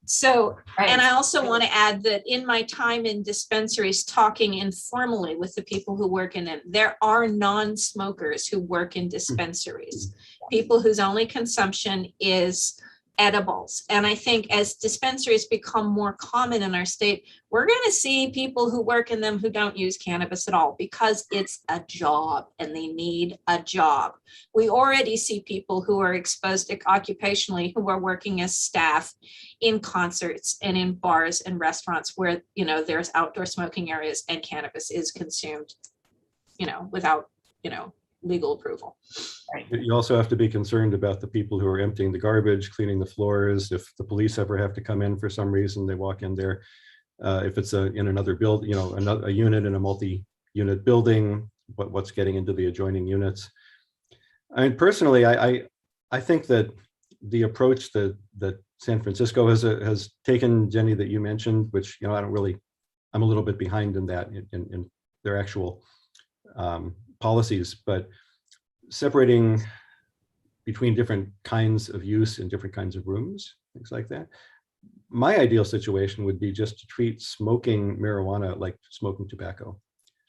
So, and I also want to add that in my time in dispensaries, talking informally with the people who work in them, there are non-smokers who work in dispensaries, people whose only consumption is edibles. And I think as dispensaries become more common in our state, we're going to see people who work in them who don't use cannabis at all because it's a job and they need a job. We already see people who are exposed occupationally who are working as staff in concerts and in bars and restaurants where, there's outdoor smoking areas and cannabis is consumed, without, legal approval. You also have to be concerned about the people who are emptying the garbage, cleaning the floors. If the police ever have to come in for some reason, they walk in there. If it's in another build, a unit in a multi-unit building, what's getting into the adjoining units. I mean, personally, I think that the approach that San Francisco has taken, Jenny, that you mentioned, which I'm a little bit behind in that in their actual policies, but separating between different kinds of use in different kinds of rooms, things like that. My ideal situation would be just to treat smoking marijuana like smoking tobacco.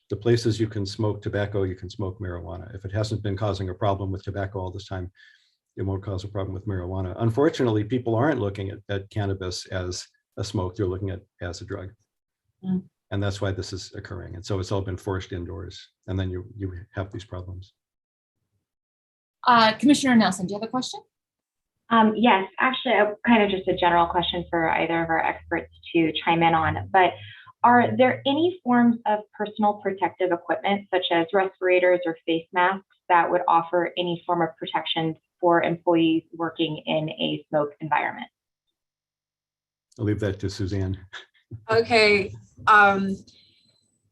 The places you can smoke tobacco, you can smoke marijuana. If it hasn't been causing a problem with tobacco all this time, it won't cause a problem with marijuana. Unfortunately, people aren't looking at cannabis as a smoke, they're looking at it as a drug. Mm. And that's why this is occurring. And so it's all been forced indoors. And then you have these problems. Commissioner Nelson, do you have a question? Yes, actually, kind of just a general question for either of our experts to chime in on. But are there any forms of personal protective equipment, such as respirators or face masks, that would offer any form of protection for employees working in a smoke environment? I'll leave that to Suzanne. Okay.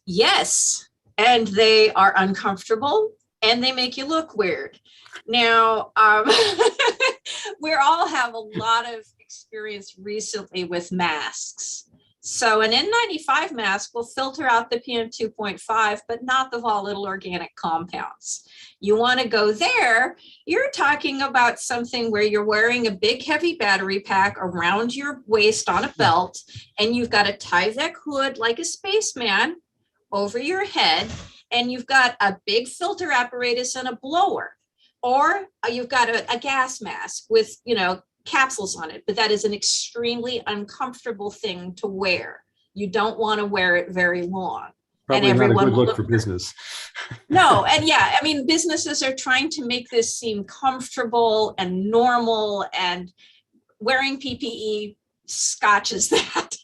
Yes, and they are uncomfortable and they make you look weird. Now, we all have a lot of experience recently with masks. So an N95 mask will filter out the PM 2.5, but not the volatile organic compounds. You want to go there, you're talking about something where you're wearing a big heavy battery pack around your waist on a belt, and you've got a Hvac hood like a spaceman over your head, and you've got a big filter apparatus and a blower, or you've got a gas mask with, capsules on it, but that is an extremely uncomfortable thing to wear. You don't want to wear it very long. Probably and everyone not a good will look for business. No, and yeah, I mean, businesses are trying to make this seem comfortable and normal, and wearing PPE scotches that.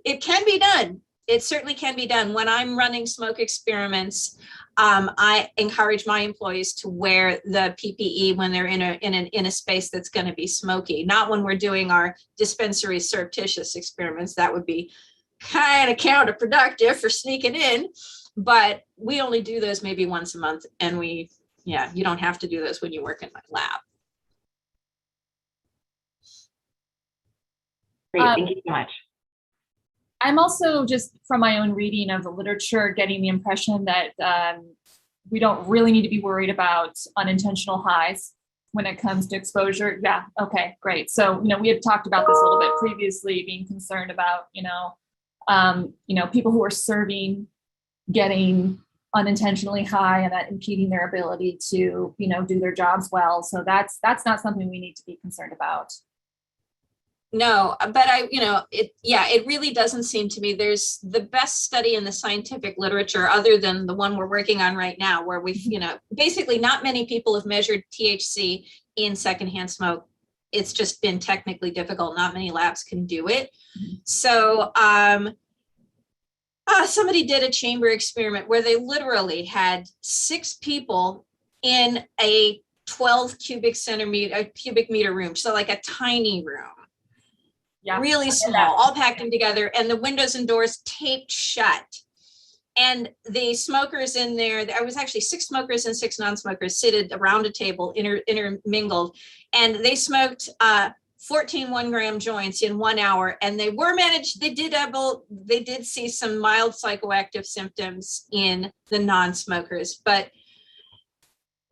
It can be done. It certainly can be done. When I'm running smoke experiments, I encourage my employees to wear the PPE when they're in a space that's going to be smoky. Not when we're doing our dispensary surreptitious experiments. That would be kind of counterproductive for sneaking in. But we only do those maybe once a month, and you don't have to do those when you work in my lab. Great, thank you so much. I'm also, just from my own reading of the literature, getting the impression that we don't really need to be worried about unintentional highs when it comes to exposure. Yeah, okay, great. So, we had talked about this a little bit previously, being concerned about, people who are serving getting unintentionally high and that impeding their ability to, do their jobs well. So that's not something we need to be concerned about. No, but it really doesn't seem to me. There's the best study in the scientific literature, other than the one we're working on right now, where we've, basically not many people have measured THC in secondhand smoke. It's just been technically difficult. Not many labs can do it. So somebody did a chamber experiment where they literally had 6 people in a 12 cubic meter room. So like a tiny room. Yeah, really small, all packed in together, and the windows and doors taped shut. And the smokers in there was actually 6 smokers and 6 non-smokers seated around a table, intermingled, and they smoked 14 1-gram joints in 1 hour, and they did see some mild psychoactive symptoms in the non-smokers. But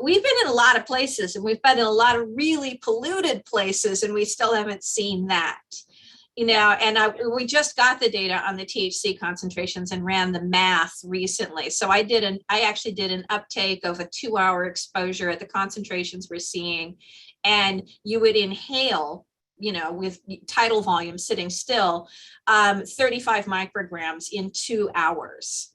we've been in a lot of places, and we've been in a lot of really polluted places, and we still haven't seen that. You know, and we just got the data on the THC concentrations and ran the math recently. So I actually did an uptake of a 2-hour exposure at the concentrations we're seeing, and you would inhale, you know, with tidal volume sitting still, 35 micrograms in 2 hours.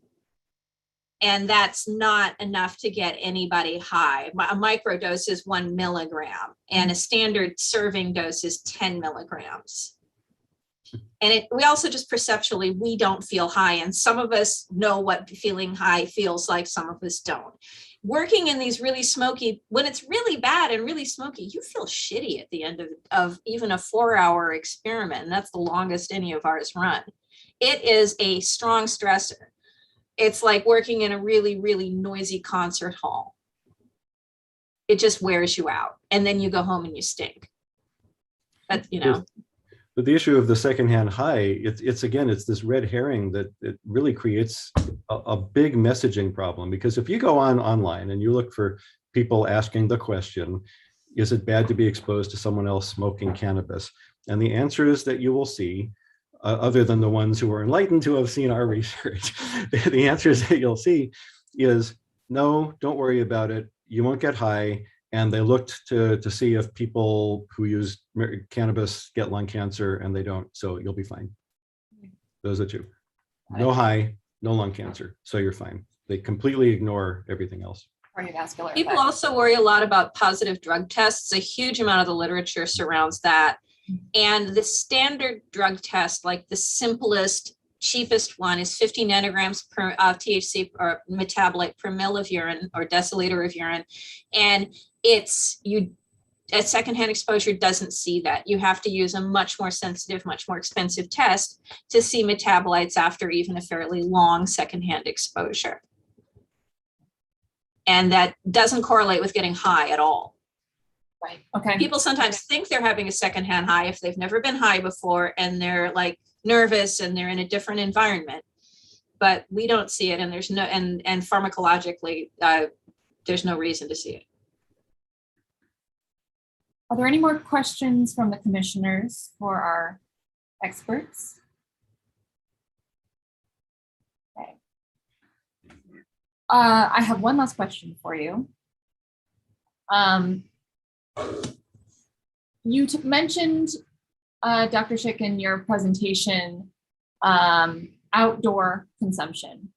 And that's not enough to get anybody high. A microdose is 1 milligram, and a standard serving dose is 10 milligrams. And we also just perceptually, we don't feel high. And some of us know what feeling high feels like. Some of us don't. Working in these really smoky, when it's really bad and really smoky, you feel shitty at the end of even a 4-hour experiment. And that's the longest any of ours run. It is a strong stressor. It's like working in a really, really noisy concert hall. It just wears you out. And then you go home and you stink. But, you know. But the issue of the secondhand high, it's this red herring that it really creates a big messaging problem. Because if you go online and you look for people asking the question, is it bad to be exposed to someone else smoking cannabis? And the answers that you will see, other than the ones who are enlightened who have seen our research, the answers that you'll see is, no, don't worry about it. You won't get high. And they looked to see if people who use cannabis get lung cancer, and they don't, so you'll be fine. Those are 2. No high, no lung cancer, so you're fine. They completely ignore everything else. Cardiovascular People effects. also worry a lot about positive drug tests. A huge amount of the literature surrounds that. And the standard drug test, like the simplest, cheapest one, is 50 nanograms per THC or metabolite per mil of urine or deciliter of urine. And a secondhand exposure doesn't see that. You have to use a much more sensitive, much more expensive test to see metabolites after even a fairly long secondhand exposure. And that doesn't correlate with getting high at all. Right. Okay. People sometimes think they're having a secondhand high if they've never been high before, and they're like nervous and they're in a different environment. But we don't see it, and there's no, and pharmacologically, there's no reason to see it. Are there any more questions from the commissioners for our experts? Okay. I have one last question for you. You mentioned, Dr. Schick, in your presentation, outdoor consumption.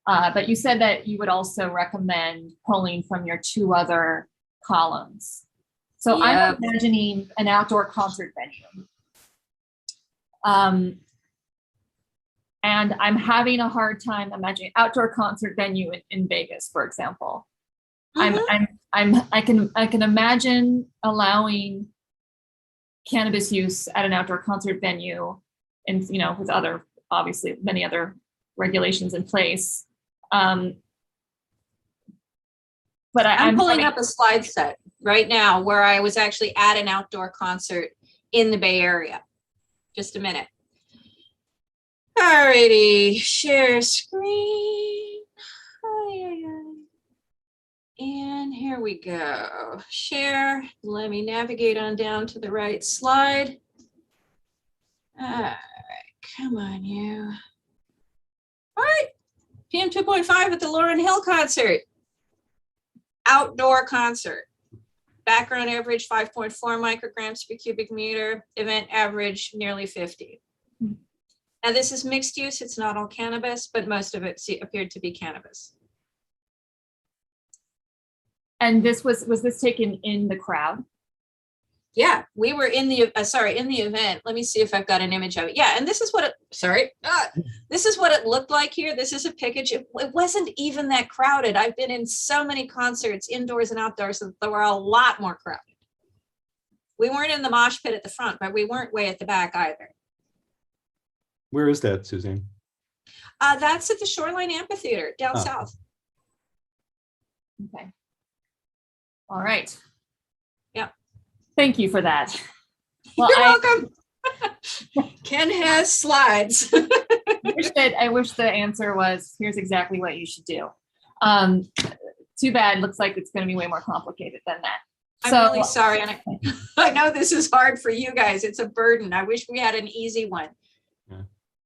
But you said that you would also recommend pulling from your 2 other columns. So Yep. I'm imagining an outdoor concert venue. And I'm having a hard time imagining outdoor concert venue in Vegas, for example. Mhm. I can imagine allowing cannabis use at an outdoor concert venue, and with other, obviously many other regulations in place. But I'm pulling up a slide set right now where I was actually at an outdoor concert in the Bay Area. Just a minute. Alrighty, share screen. And here we go. Share. Let me navigate on down to the right slide. All right, come on, you. All right, PM 2.5 at the Lauryn Hill concert. Outdoor concert. Background average 5.4 micrograms per cubic meter. Event average nearly 50. Now this is mixed use. It's not all cannabis, but most of it appeared to be cannabis. And this was this taken in the crowd? Yeah, we were in the in the event. Let me see if I've got an image of it. Yeah, and this is what it. This is what it looked like here. This is a package. It wasn't even that crowded. I've been in so many concerts, indoors and outdoors, that there were a lot more crowded. We weren't in the mosh pit at the front, but we weren't way at the back either. Where is that, Suzanne? That's at the Shoreline Amphitheater down Oh. south. Okay. All right. Yeah. Thank you for that. Well, You're I welcome. Ken has slides. I wish the answer was, here's exactly what you should do. Too bad. Looks like it's going to be way more complicated than that. I'm really sorry. And I know this is hard for you guys. It's a burden. I wish we had an easy one. Yeah.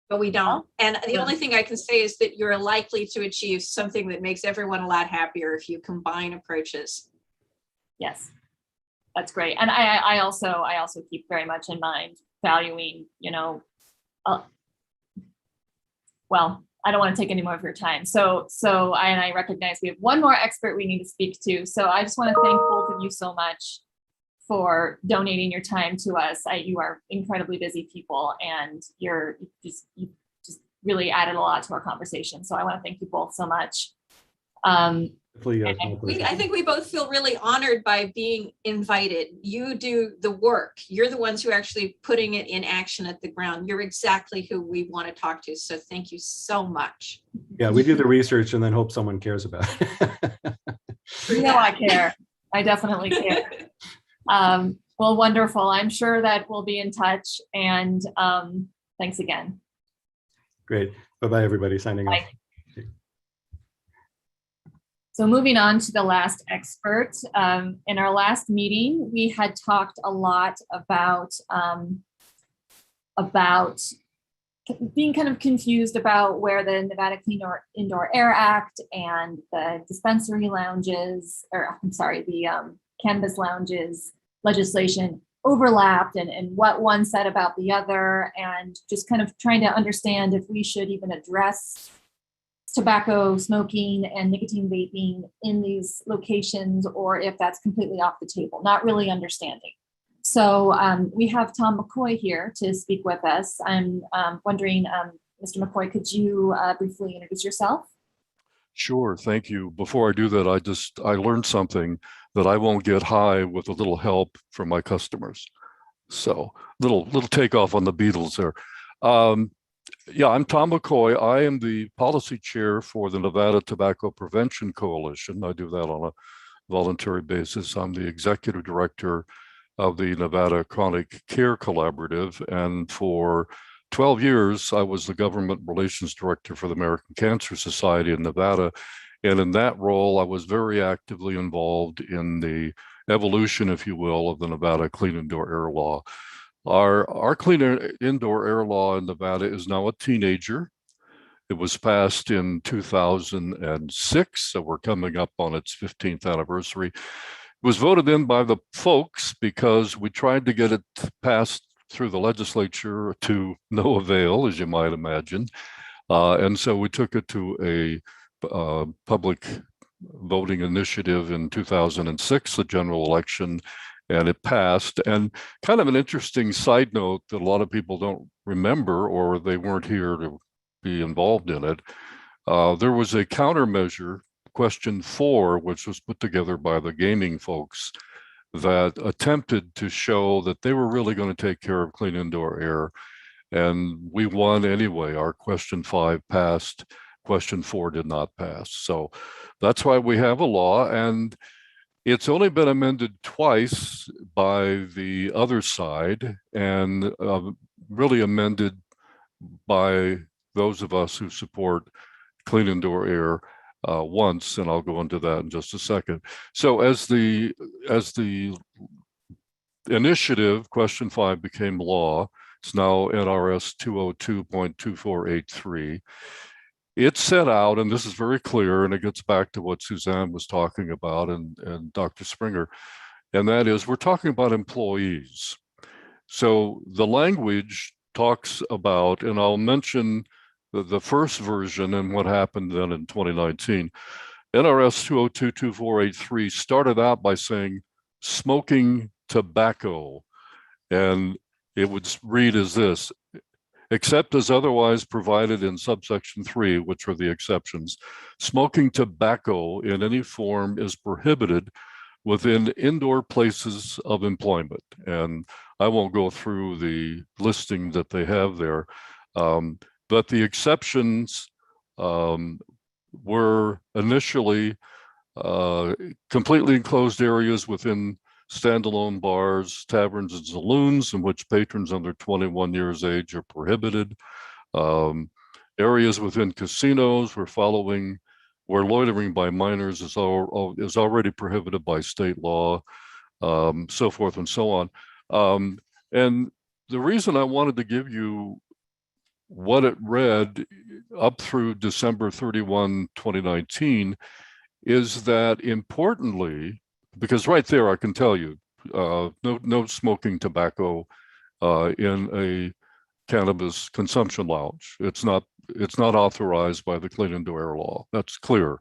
But we don't. And the Yeah. only thing I can say is that you're likely to achieve something that makes everyone a lot happier if you combine approaches. Yes, that's great. And I also keep very much in mind valuing, well, I don't want to take any more of your time. So I recognize we have one more expert we need to speak to. So I just want to thank both of you so much for donating your time to us. You are incredibly busy people, and you just really added a lot to our conversation. So I want to thank you both so much. I think we both feel really honored by being invited. You do the work. You're the ones who are actually putting it in action at the ground. You're exactly who we want to talk to. So thank you so much. Yeah, we do the research and then hope someone cares about it. I care. I definitely care. Well, wonderful. I'm sure that we'll be in touch, and thanks again. Great. Bye-bye, everybody. Signing off. Bye. So moving on to the last expert. In our last meeting, we had talked a lot about being kind of confused about where the Nevada Clean Indoor Air Act and the dispensary lounges, or I'm sorry, the cannabis lounges legislation overlapped, and what one said about the other, and just kind of trying to understand if we should even address tobacco smoking and nicotine vaping in these locations, or if that's completely off the table, not really understanding. So we have Tom McCoy here to speak with us. I'm wondering, Mr. McCoy, could you briefly introduce yourself? Sure, thank you. Before I do that, I learned something that I won't get high with a little help from my customers. So little takeoff on the Beatles there. Yeah, I'm Tom McCoy. I am the policy chair for the Nevada Tobacco Prevention Coalition. I do that on a voluntary basis. I'm the executive director of the Nevada Chronic Care Collaborative. And for 12 years, I was the government relations director for the American Cancer Society in Nevada. And in that role, I was very actively involved in the evolution, if you will, of the Nevada Clean Indoor Air Law. Our clean indoor air law in Nevada is now a teenager. It was passed in 2006, so we're coming up on its 15th anniversary. It was voted in by the folks because we tried to get it passed through the legislature to no avail, as you might imagine. And so we took it to a public voting initiative in 2006, the general election, and it passed. And kind of an interesting side note that a lot of people don't remember, or they weren't here to be involved in it. There was a countermeasure, question 4, which was put together by the gaming folks, that attempted to show that they were really going to take care of clean indoor air. And we won anyway. Our question 5 passed, question 4 did not pass. So that's why we have a law, and it's only been amended twice by the other side, and really amended by those of us who support clean indoor air once, and I'll go into that in just a second. So as the initiative, question 5 became law. It's now NRS 202.2483. It set out, and this is very clear, and it gets back to what Suzanne was talking about and Dr. Springer, and that is we're talking about employees. So the language talks about, and I'll mention the first version and what happened then in 2019. NRS 202.2483 started out by saying smoking tobacco, and it would read as this: except as otherwise provided in subsection 3, which are the exceptions, smoking tobacco in any form is prohibited within indoor places of employment. And I won't go through the listing that they have there. but the exceptions were initially completely enclosed areas within standalone bars, taverns, and saloons in which patrons under 21 years age are prohibited. Areas within casinos where loitering by minors is already prohibited by state law, so forth and so on. And the reason I wanted to give you what it read up through December 31, 2019, is that importantly, because right there I can tell you, no smoking tobacco in a cannabis consumption lounge. It's not authorized by the Clean Indoor Air Law. That's clear.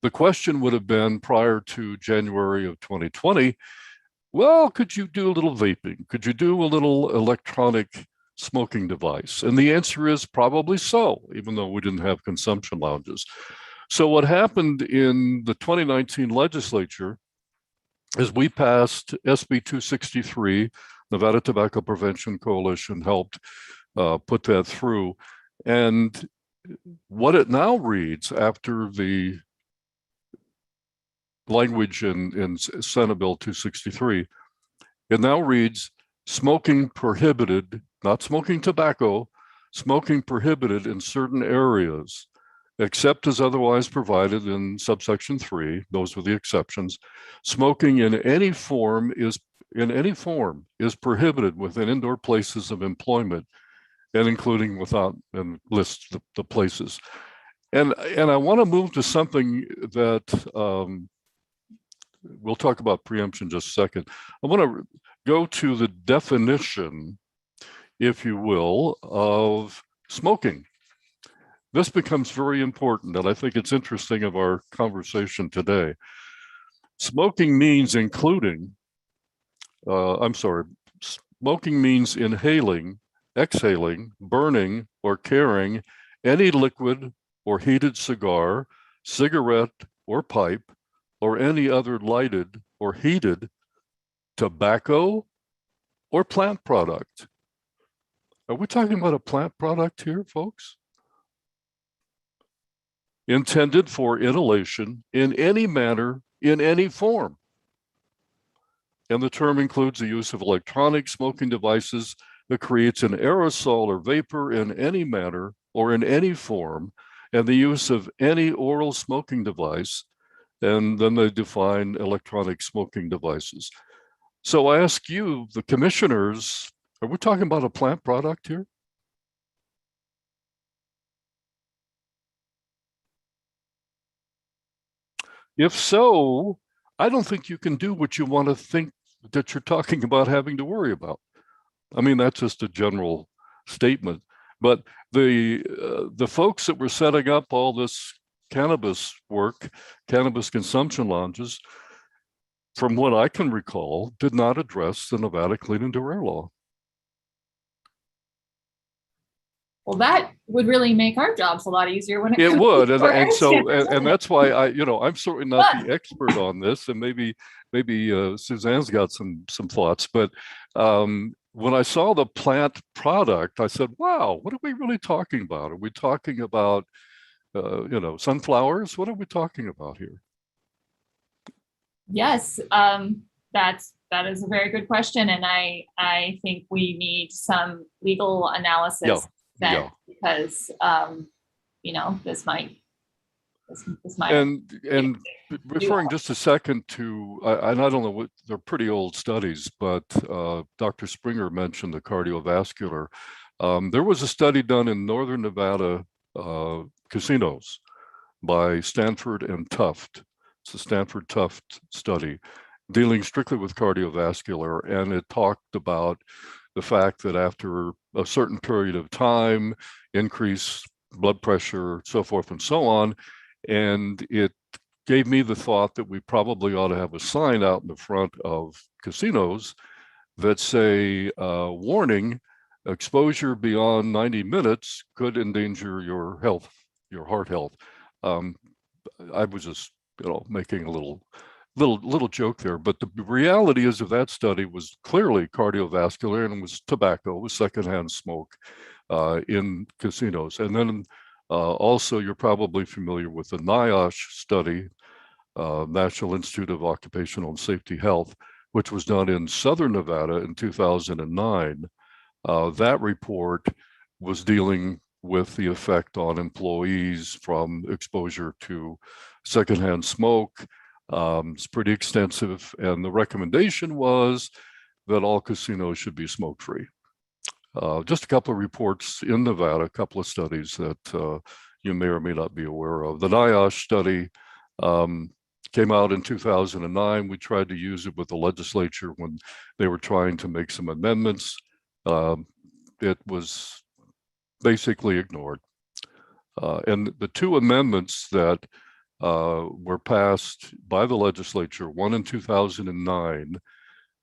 The question would have been prior to January of 2020, well, could you do a little vaping? Could you do a little electronic smoking device? And the answer is probably so, even though we didn't have consumption lounges. So what happened in the 2019 legislature is we passed SB 263, Nevada Tobacco Prevention Coalition helped put that through. And what it now reads after the language in Senate Bill 263, it now reads smoking prohibited, not smoking tobacco, smoking prohibited in certain areas, except as otherwise provided in subsection 3, those were the exceptions. Smoking in any form is prohibited within indoor places of employment, and including without, and lists the places. And I want to move to something that we'll talk about preemption in just a second. I want to go to the definition, if you will, of smoking. This becomes very important, and I think it's interesting of our conversation today. Smoking means smoking means inhaling, exhaling, burning, or carrying any liquid or heated cigar, cigarette, or pipe, or any other lighted or heated tobacco or plant product. Are we talking about a plant product here, folks? Intended for inhalation in any manner, in any form. And the term includes the use of electronic smoking devices that creates an aerosol or vapor in any manner or in any form, and the use of any oral smoking device. And then they define electronic smoking devices. So I ask you, the commissioners, are we talking about a plant product here? If so, I don't think you can do what you want to think that you're talking about having to worry about. I mean, that's just a general statement. But the folks that were setting up all this cannabis work, cannabis consumption lounges, from what I can recall, did not address the Nevada Clean Indoor Air Law. Well, that would really make our jobs a lot easier when it would, and so and that's why I'm certainly not the expert on this, and maybe Suzanne's got some thoughts. But when I saw the plant product, I said, "Wow, what are we really talking about? Are we talking about sunflowers? What are we talking about here?" Yes, that is a very good question, and I think we need some legal analysis. Yeah. Because this might and referring just a second to, and I don't know what, they're pretty old studies, but Dr. Springer mentioned the cardiovascular. There was a study done in Northern Nevada casinos by Stanford and Tufts. It's a Stanford Tufts study dealing strictly with cardiovascular, and it talked about the fact that after a certain period of time, increased blood pressure, so forth and so on. And it gave me the thought that we probably ought to have a sign out in the front of casinos that say, warning, exposure beyond 90 minutes could endanger your health, your heart health. I was just, making a little joke there, but the reality is that study was clearly cardiovascular, and it was tobacco, it was secondhand smoke. in casinos. And then also, you're probably familiar with the NIOSH study, National Institute of Occupational and Safety Health, which was done in Southern Nevada in 2009. That report was dealing with the effect on employees from exposure to secondhand smoke. It's pretty extensive, and the recommendation was that all casinos should be smoke-free. Just a couple of reports in Nevada, a couple of studies that you may or may not be aware of. The NIOSH study came out in 2009. We tried to use it with the legislature when they were trying to make some amendments. It was basically ignored. And the two amendments that were passed by the legislature, one in 2009,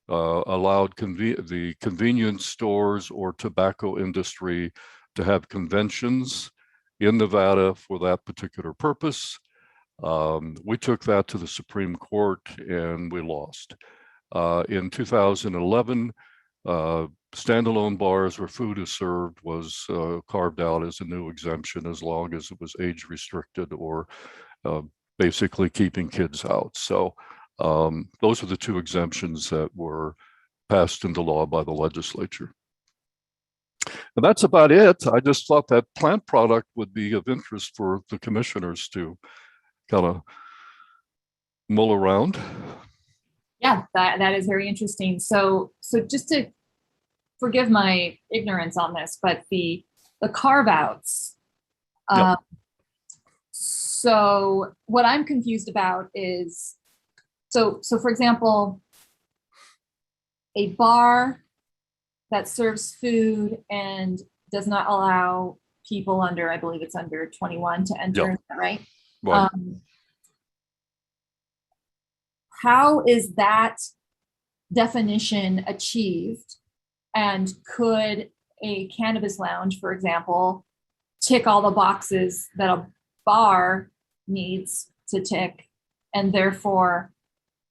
allowed the convenience stores or tobacco industry to have conventions in Nevada for that particular purpose. We took that to the Supreme Court and we lost. In 2011, standalone bars where food is served was carved out as a new exemption as long as it was age restricted or basically keeping kids out. So those are the two exemptions that were passed into law by the legislature. And that's about it. I just thought that plant product would be of interest for the commissioners to kind of mull around. Yeah, that is very interesting. So just to forgive my ignorance on this, but the carve outs. Yep. So what I'm confused about is, so for example, a bar that serves food and does not allow people under, I believe it's under 21 to enter, Yep. is that right? Right. How is that definition achieved? And could a cannabis lounge, for example, tick all the boxes that a bar needs to tick, and therefore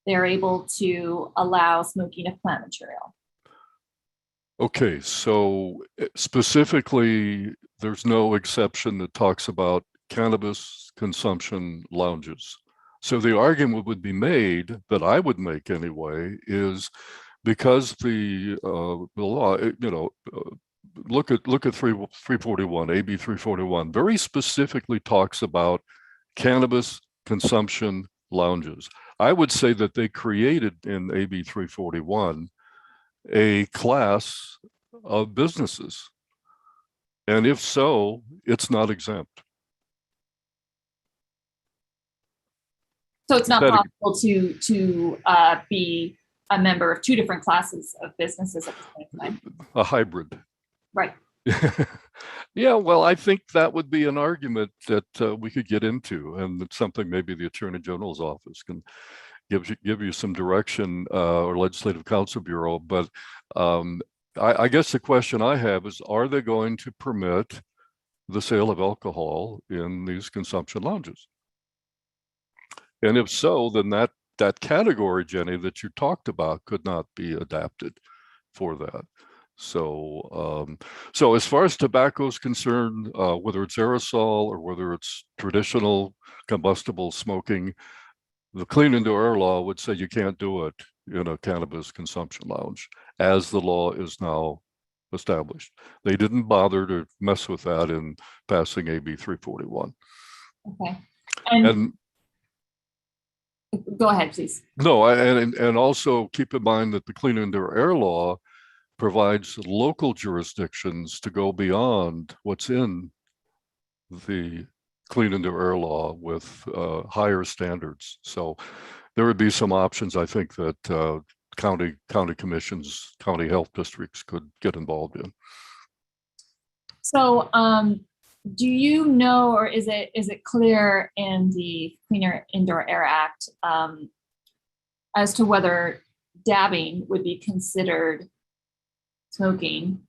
they're able to allow smoking of plant material? Okay, so specifically, there's no exception that talks about cannabis consumption lounges. So the argument would be made, that I would make anyway, is because the law, look at 341, AB 341, very specifically talks about cannabis consumption lounges. I would say that they created in AB 341 a class of businesses. And if so, it's not exempt. So it's not That- possible to be a member of two different classes of businesses at the same time. A hybrid. Right. Yeah, well, I think that would be an argument that we could get into, and it's something maybe the Attorney General's office can give you some direction, or Legislative Counsel Bureau. But I guess the question I have is, are they going to permit the sale of alcohol in these consumption lounges? And if so, then that category, Jenny, that you talked about could not be adapted for that. So, so as far as tobacco is concerned, whether it's aerosol or whether it's traditional combustible smoking, the Clean Indoor Air law would say you can't do it in a cannabis consumption lounge, as the law is now established. They didn't bother to mess with that in passing AB 341. Okay. And Go ahead, please. no, and also keep in mind that the Clean Indoor Air law provides local jurisdictions to go beyond what's in the Clean Indoor Air law with higher standards. So there would be some options, I think, that county commissions, county health districts could get involved in. So do you know, or is it clear in the Cleaner Indoor Air Act as to whether dabbing would be considered smoking,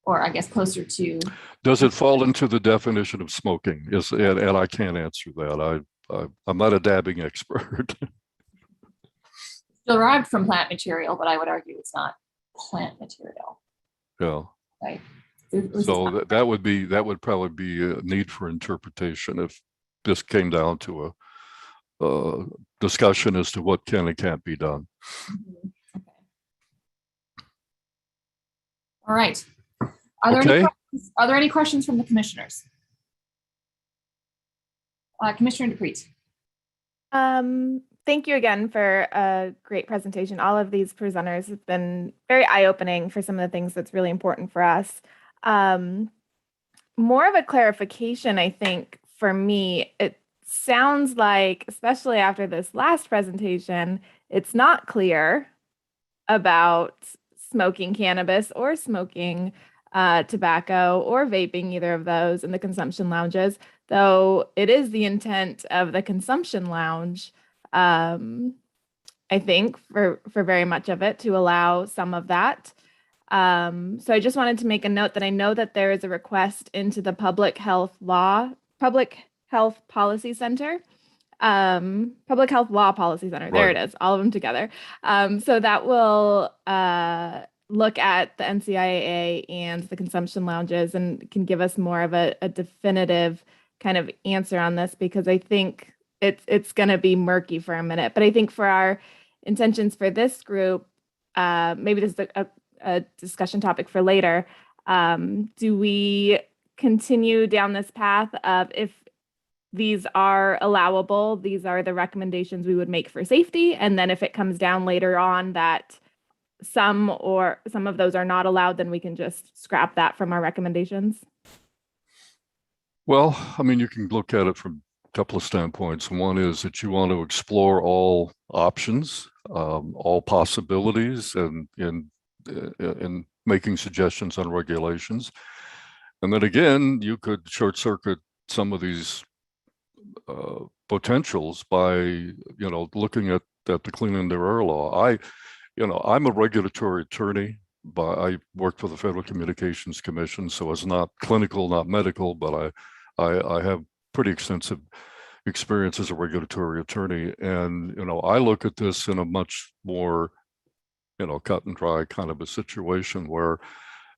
or I guess closer to? Does it fall into the definition of smoking? Yes, and I can't answer that. I'm not a dabbing expert. Derived from plant material, but I would argue it's not plant material. Yeah. Right. So that would probably be a need for interpretation if this came down to a discussion as to what can and can't be done. Mhm. Okay. All right. Are there any questions from the commissioners? Commissioner DePreet. Thank you again for a great presentation. All of these presenters have been very eye-opening for some of the things that's really important for us. More of a clarification, I think, for me, it sounds like, especially after this last presentation, it's not clear about smoking cannabis or smoking tobacco or vaping, either of those, in the consumption lounges, though it is the intent of the consumption lounge, I think, for very much of it, to allow some of that. So I just wanted to make a note that I know that there is a request into the Public Health Policy Center. Public Health Law Policy Center. There it is, all of them together. So that will look at the NCIA and the consumption lounges and can give us more of a definitive kind of answer on this, because I think it's going to be murky for a minute. But I think for our intentions for this group, maybe this is a discussion topic for later. Do we continue down this path of, if these are allowable, these are the recommendations we would make for safety, and then if it comes down later on that some of those are not allowed, then we can just scrap that from our recommendations? Well, I mean, you can look at it from a couple of standpoints. One is that you want to explore all options, all possibilities, and in making suggestions on regulations. And then again, you could short circuit some of these potentials by, looking at the Clean and Air law. I'm a regulatory attorney, but I worked for the Federal Communications Commission, so it's not clinical, not medical, but I have pretty extensive experience as a regulatory attorney. And, I look at this in a much more, cut and dry kind of a situation where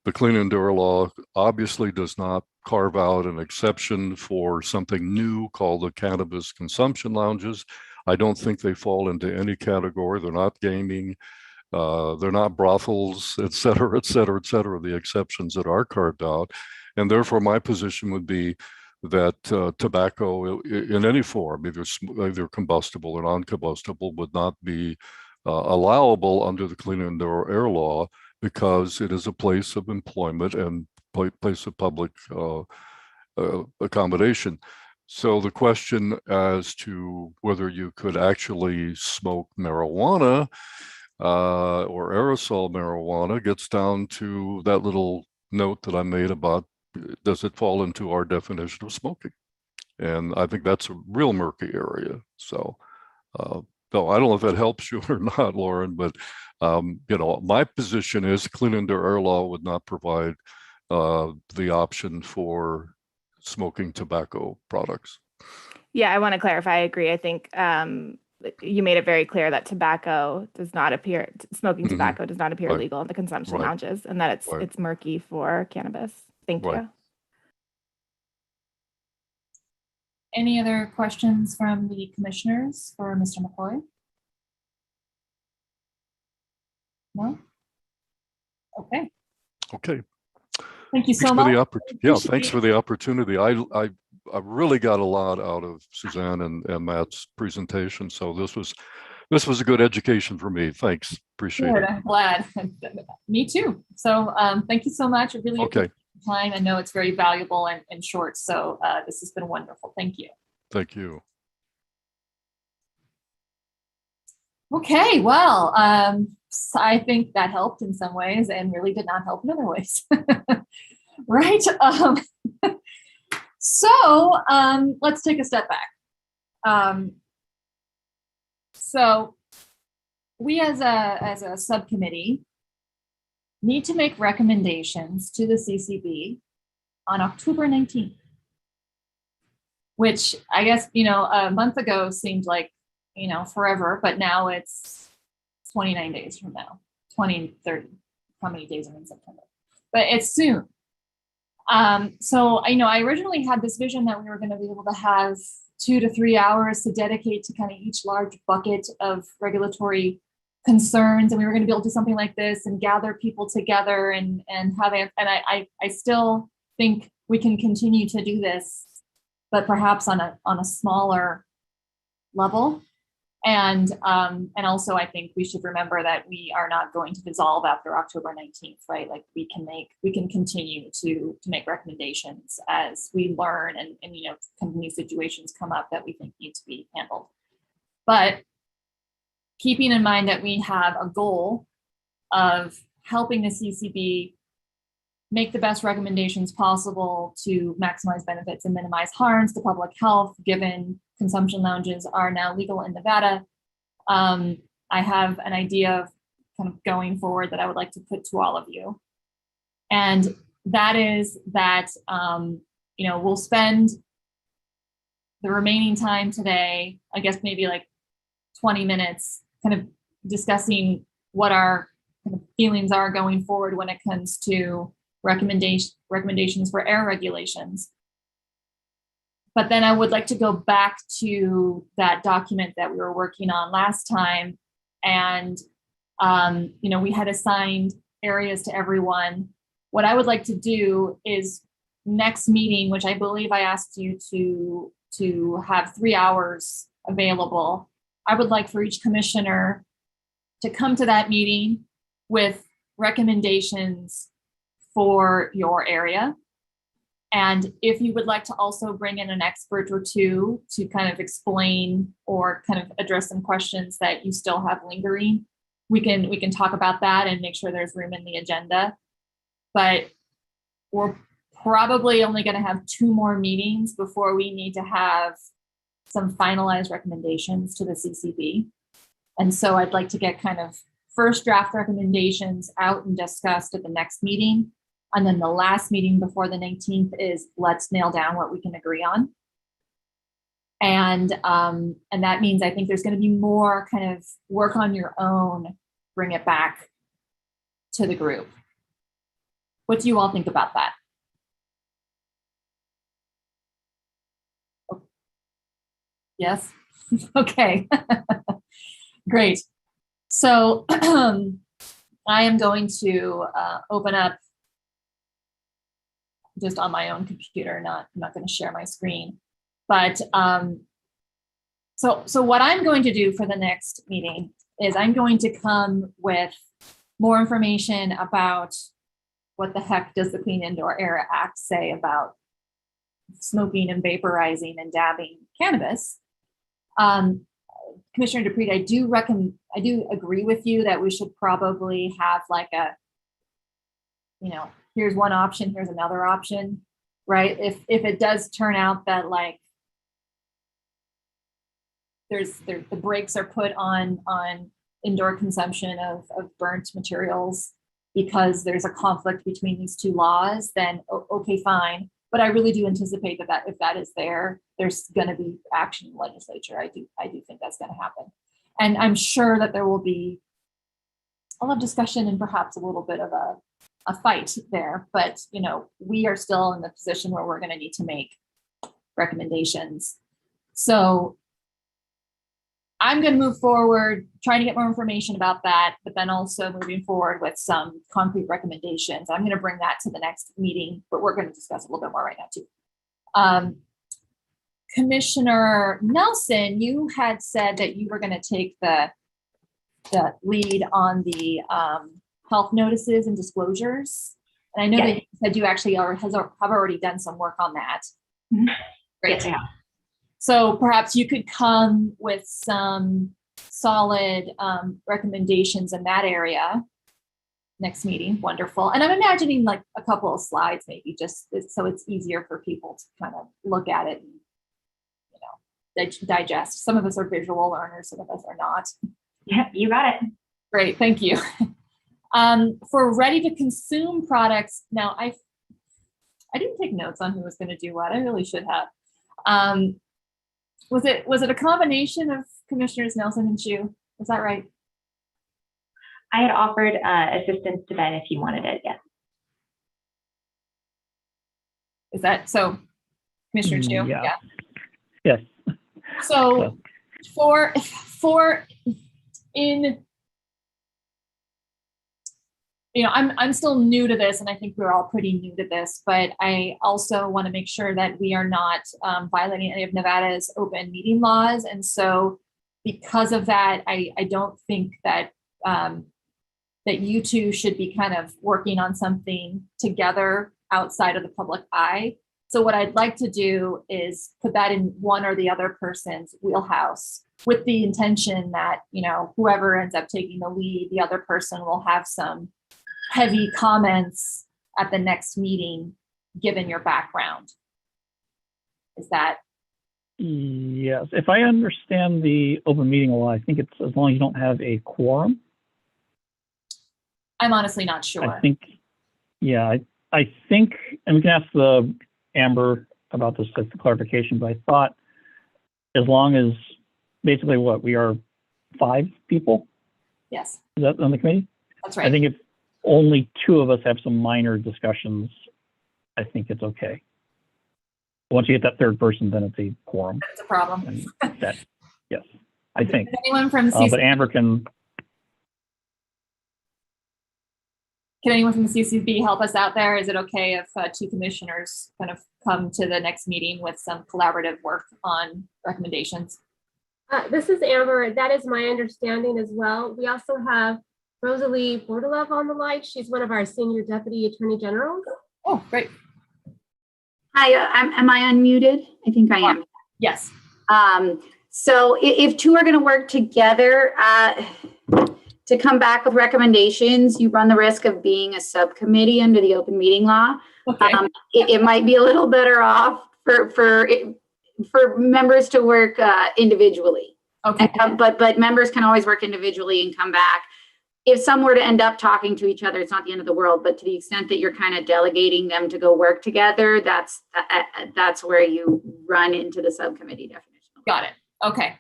the Clean and Air law obviously does not carve out an exception for something new called the cannabis consumption lounges. I don't think they fall into any category. They're not gaming. They're not brothels, et cetera, et cetera, et cetera, the exceptions that are carved out. And therefore, my position would be that tobacco in any form, either combustible or non-combustible, would not be allowable under the Clean and Air law, because it is a place of employment and place of public accommodation. So the question as to whether you could actually smoke marijuana or aerosol marijuana gets down to that little note that I made about, does it fall into our definition of smoking? And I think that's a real murky area. So, no, I don't know if that helps you or not, Lauren, but my position is Clean and Air law would not provide the option for smoking tobacco products. Yeah, I want to clarify. I agree. I think you made it very clear that smoking tobacco does not appear legal in the consumption lounges, and that it's murky for cannabis. Thank you. Any other questions from the commissioners for Mr. McCoy? No? Okay. Okay. Thank you so much. Thanks for the opportunity. I really got a lot out of Suzanne and Matt's presentation. So this was a good education for me. Thanks. Appreciate it. I'm glad. Me too. So thank you so much. I really appreciate the time. I know it's very valuable and short. So this has been wonderful. Thank you. Thank you. Okay, well, I think that helped in some ways and really did not help in other ways. Right? So let's take a step back. So we as a subcommittee need to make recommendations to the CCB on October 19th, which I guess, a month ago seemed like, forever, but now it's 29 days from now, 30. How many days are in September? But it's soon. So I originally had this vision that we were going to be able to have 2 to 3 hours to dedicate to kind of each large bucket of regulatory concerns, and we were going to be able to do something like this and gather people together and have it. And I still think we can continue to do this, but perhaps on a smaller level. And also I think we should remember that we are not going to dissolve after October 19th, right? Like we can continue to make recommendations as we learn and company situations come up that we think need to be handled. But keeping in mind that we have a goal of helping the CCB make the best recommendations possible to maximize benefits and minimize harms to public health, given consumption lounges are now legal in Nevada. I have an idea of kind of going forward that I would like to put to all of you. And that is that, we'll spend the remaining time today, I guess maybe like 20 minutes, kind of discussing what our kind of feelings are going forward when it comes to recommendations for air regulations. But then I would like to go back to that document that we were working on last time. And, we had assigned areas to everyone. What I would like to do is next meeting, which I believe I asked you to have 3 hours available. I would like for each commissioner to come to that meeting with recommendations for your area. And if you would like to also bring in an expert or two to kind of explain or kind of address some questions that you still have lingering, we can talk about that and make sure there's room in the agenda. But we're probably only going to have 2 more meetings before we need to have some finalized recommendations to the CCB. And so I'd like to get kind of first draft recommendations out and discussed at the next meeting. And then the last meeting before the 19th is let's nail down what we can agree on. And that means I think there's going to be more kind of work on your own, bring it back to the group. What do you all think about that? Yes? Okay. Great. So I am going to open up just on my own computer, I'm not going to share my screen. But so what I'm going to do for the next meeting is I'm going to come with more information about what the heck does the Clean Indoor Air Act say about smoking and vaporizing and dabbing cannabis. Commissioner DePreet, I do agree with you that we should probably have like a, here's one option, here's another option, right? If it does turn out that like the brakes are put on indoor consumption of burnt materials because there's a conflict between these 2 laws, then okay, fine. But I really do anticipate that if that is there's going to be action in the legislature. I do think that's going to happen. And I'm sure that there will be a lot of discussion and perhaps a little bit of a fight there. But, we are still in the position where we're going to need to make recommendations. So I'm going to move forward, trying to get more information about that, but then also moving forward with some concrete recommendations. I'm going to bring that to the next meeting, but we're going to discuss a little bit more right now too. Commissioner Nelson, you had said that you were going to take the lead on the health notices and disclosures. And I know that you said you actually have already done some work on that. Mm-hmm. Great. Yes, I have. So perhaps you could come with some solid recommendations in that area next meeting. Wonderful. And I'm imagining like a couple of slides, maybe just so it's easier for people to kind of look at it and, digest. Some of us are visual learners, some of us are not. Yeah, you got it. Great, thank you. For ready to consume products, now I didn't take notes on who was going to do what. I really should have. Was it a combination of Commissioners Nelson and Chu? Is that right? I had offered assistance to Ben if he wanted it, yes. Is that so? Commissioner Chu? Yeah. Yes. So for in, you know, I'm still new to this, and I think we're all pretty new to this, but I also want to make sure that we are not violating any of Nevada's open meeting laws. And so because of that, I don't think that that you two should be kind of working on something together outside of the public eye. So what I'd like to do is put that in one or the other person's wheelhouse with the intention that, you know, whoever ends up taking the lead, the other person will have some heavy comments at the next meeting, given your background. Is that? Yes. If I understand the open meeting law, I think it's as long as you don't have a quorum. I'm honestly not sure. I think, yeah, I think, and we can ask the Amber about this as the clarification, but I thought as long as basically what, we are 5 people? Yes. Is that on the committee? That's right. I think if only 2 of us have some minor discussions, I think it's okay. Once you get that third person, then it's a quorum. That's a problem. And that, yes, I think. Anyone from CCB, but Amber can anyone from the CCB help us out there? Is it okay if 2 commissioners kind of come to the next meeting with some collaborative work on recommendations? This is Amber. That is my understanding as well. We also have Rosalie Bordelev on the line. She's one of our senior deputy attorney generals. Oh, great. Hi, am I unmuted? I think I am. Yes. So if 2 are going to work together to come back with recommendations, you run the risk of being a subcommittee under the open meeting law. Okay. It might be a little better off for members to work individually. Okay. But members can always work individually and come back. If some were to end up talking to each other, it's not the end of the world, but to the extent that you're kind of delegating them to go work together, that's where you run into the subcommittee definition. Got it. Okay.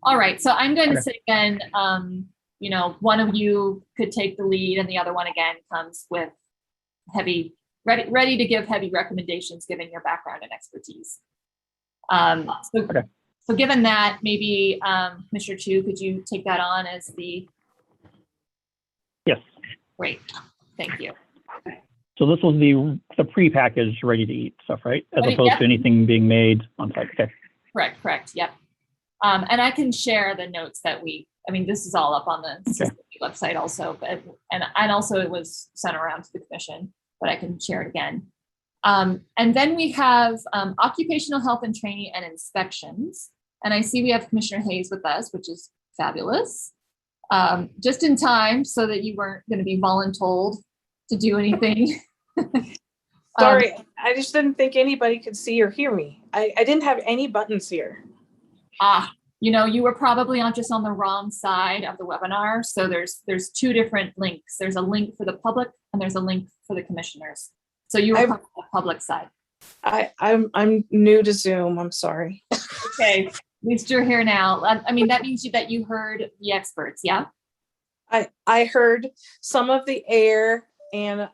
All right. So I'm going to say again, you know, one of you could take the lead and the other one again comes with ready to give heavy recommendations given your background and expertise. So given that, maybe Commissioner Chu, could you take that on as the? Yes. Great. Thank you. So this was the pre-packaged ready to eat stuff, right? As opposed Yep. to anything being made on site. Okay. Correct. Yep. And I can share the notes that this is all up on the CCB website also, and also it was sent around to the commission, but I can share it again. And then we have occupational health and training and inspections. And I see we have Commissioner Hayes with us, which is fabulous. Just in time so that you weren't going to be voluntold to do anything. Sorry, I just didn't think anybody could see or hear me. I didn't have any buttons here. You know, you were probably on the wrong side of the webinar. So there's 2 different links. There's a link for the public and there's a link for the commissioners. So you were on the public side. I'm new to Zoom. I'm sorry. Okay, at least you're here now. I mean, that means that you heard the experts, yeah? I heard some of the air and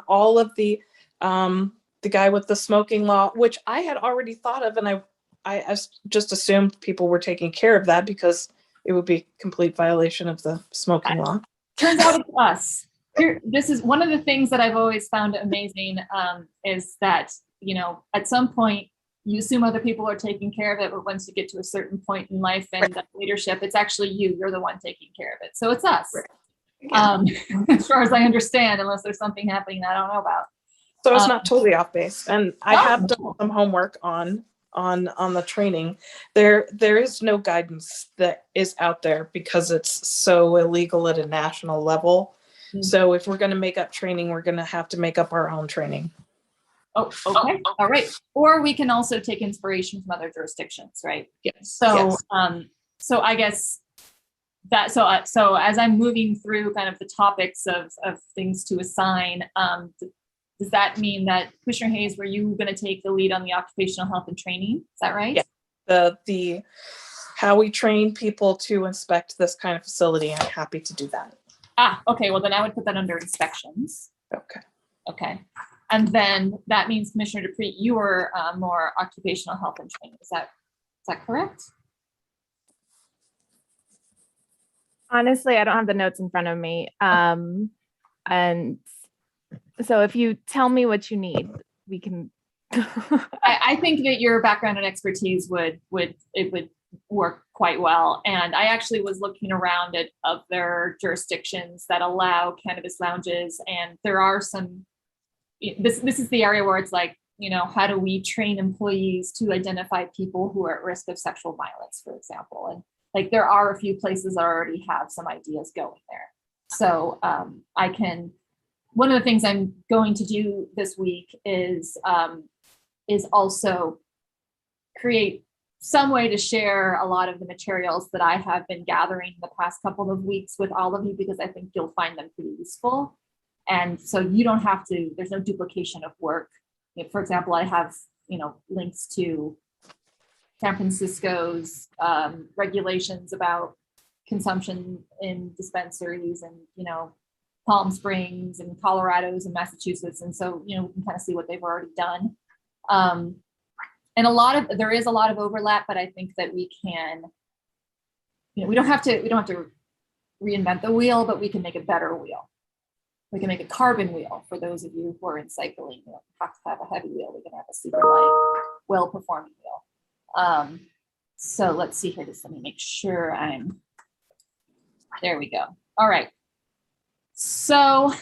all of the guy with the smoking law, which I had already thought of, and I just assumed people were taking care of that because it would be a complete violation of the smoking law. Turns out it's us. This is one of the things that I've always found amazing is that, you know, at some point you assume other people are taking care of it, but once you get to a certain point in life and leadership, it's actually you're the one taking care of it. So it's us. Right. Yeah. As far as I understand, unless there's something happening I don't know about. So it's not totally off base. And I have done some homework on the training. There is no guidance that is out there because it's so illegal at a national level. Mm-hmm. So if we're going to make up training, we're going to have to make up our own training. Oh, okay. All right. Or we can also take inspiration from other jurisdictions, right? Yes. So, yes. So I guess that, so as I'm moving through kind of the topics of things to assign, does that mean that Commissioner Hayes, were you going to take the lead on the occupational health and training? Is that right? Yeah. The how we train people to inspect this kind of facility. I'm happy to do that. Okay. Well, then I would put that under inspections. Okay. Okay. And then that means Commissioner Dupree, you are more occupational health and training. Is that correct? Honestly, I don't have the notes in front of me. And so if you tell me what you need, we can. I think that your background and expertise would work quite well. And I actually was looking around at other jurisdictions that allow cannabis lounges, and there are some. This is the area where it's like, how do we train employees to identify people who are at risk of sexual violence, for example, and like there are a few places that already have some ideas going there. So one of the things I'm going to do this week is also create some way to share a lot of the materials that I have been gathering the past couple of weeks with all of you, because I think you'll find them pretty useful. And so you don't have to, there's no duplication of work. For example, I have, links to San Francisco's regulations about consumption in dispensaries, and Palm Springs and Colorado's and Massachusetts, and so we can kind of see what they've already done. And there is a lot of overlap, but I think that we can, we don't have to reinvent the wheel, but we can make a better wheel. We can make a carbon wheel for those of you who are in cycling. You don't have to have a heavy wheel. We can have a super light, well-performing wheel. So let's see here. Just let me make sure there we go. All right. So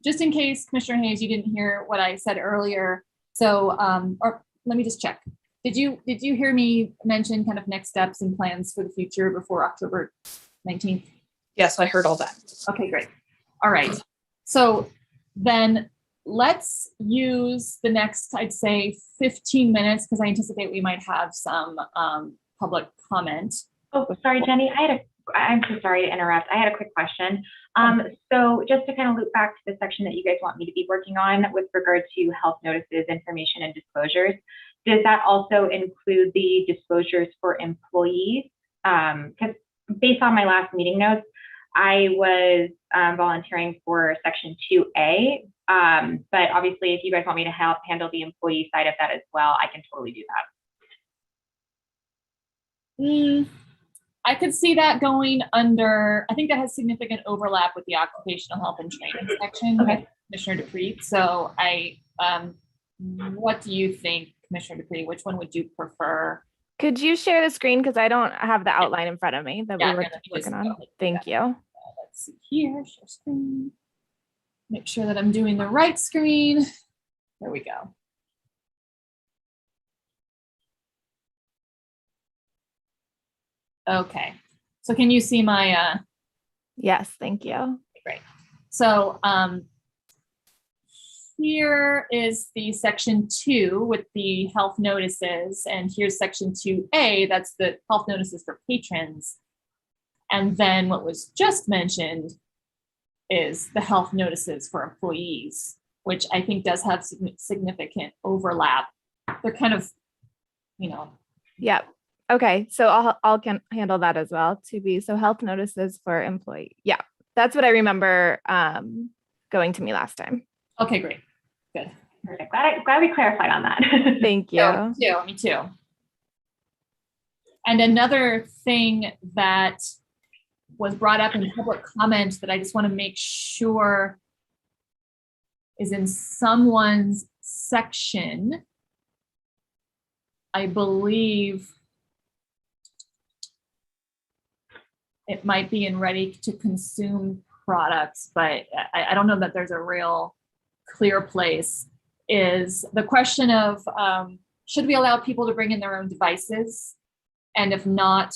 just in case, Commissioner Hayes, you didn't hear what I said earlier. So, or let me just check. Did you hear me mention kind of next steps and plans for the future before October 19th? Yes, I heard all that. Okay, great. All right. So then let's use the next, I'd say 15 minutes, because I anticipate we might have some public comment. Oh, sorry, Jenny. I'm so sorry to interrupt. I had a quick question. So just to kind of loop back to the section that you guys want me to be working on with regard to health notices, information, and disclosures, does that also include the disclosures for employees? Because based on my last meeting notes, I was volunteering for section 2A, but obviously if you guys want me to help handle the employee side of that as well, I can totally do that. I could see that going under, I think that has significant overlap with the occupational health and training section, Okay. with Commissioner Dupree. So what do you think, Commissioner Dupree? Which one would you prefer? Could you share the screen? Because I don't have the outline in front of me that we were let me just working go on. ahead and do Thank that. you. Let's see here, share screen. Make sure that I'm doing the right screen. There we go. Okay, so can you see my, Yes, thank you. great. So here is the section 2 with the health notices, and here's section 2A, that's the health notices for patrons. And then what was just mentioned is the health notices for employees, which I think does have significant overlap. They're kind of, Yep. Okay, so I'll can handle that as well. To be so health notices for employee. Yeah, that's what I remember going to me last time. Okay, great, good. Perfect. Glad we clarified on that. Thank you. Yeah, me too. And another thing that was brought up in public comment that I just want to make sure is in someone's section. I believe it might be in ready to consume products, but I don't know that there's a real clear place, is the question of should we allow people to bring in their own devices? And if not,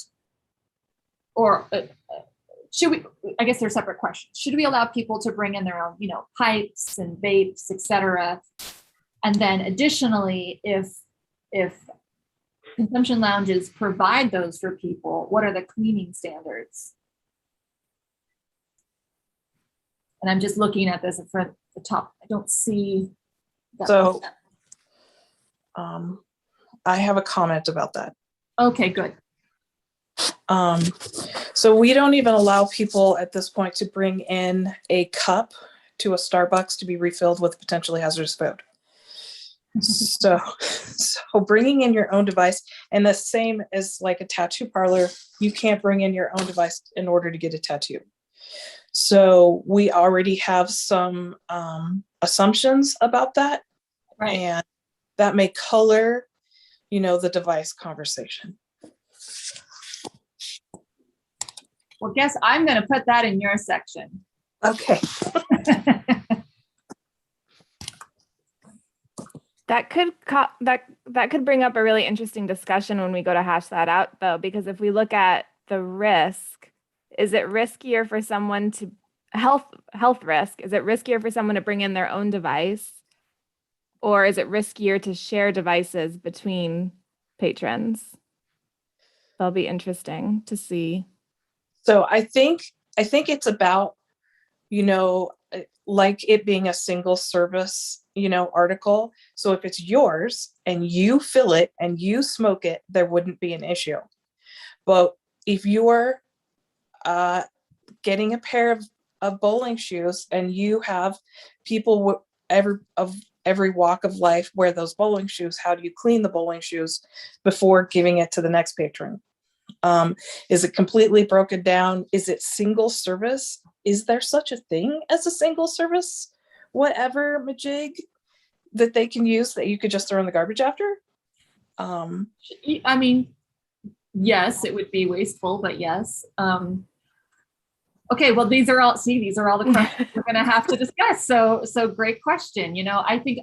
or should we, I guess they're separate questions. Should we allow people to bring in their own, pipes and vapes, etc.? And then additionally, if consumption lounges provide those for people, what are the cleaning standards? And I'm just looking at this for the top. I don't see that. So I have a comment about that. Okay, good. So we don't even allow people at this point to bring in a cup to a Starbucks to be refilled with potentially hazardous food. So bringing in your own device, and the same as like a tattoo parlor, you can't bring in your own device in order to get a tattoo. So we already have some assumptions about that, Right. and that may color, the device conversation. Well, guess I'm going to put that in your section. Okay. That could bring up a really interesting discussion when we go to hash that out, though, because if we look at the risk, is it riskier for someone to health risk? Is it riskier for someone to bring in their own device, or is it riskier to share devices between patrons? That'll be interesting to see. So I think it's about, like it being a single service, article. So if it's yours and you fill it and you smoke it, there wouldn't be an issue. But if you're getting a pair of bowling shoes and you have people of every walk of life wear those bowling shoes, how do you clean the bowling shoes before giving it to the next patron? Is it completely broken down? Is it single service? Is there such a thing as a single service, whatever majig that they can use that you could just throw in the garbage after? I mean, yes, it would be wasteful, but yes. Okay, well, these are all the questions we're going to have to discuss. So great question. I think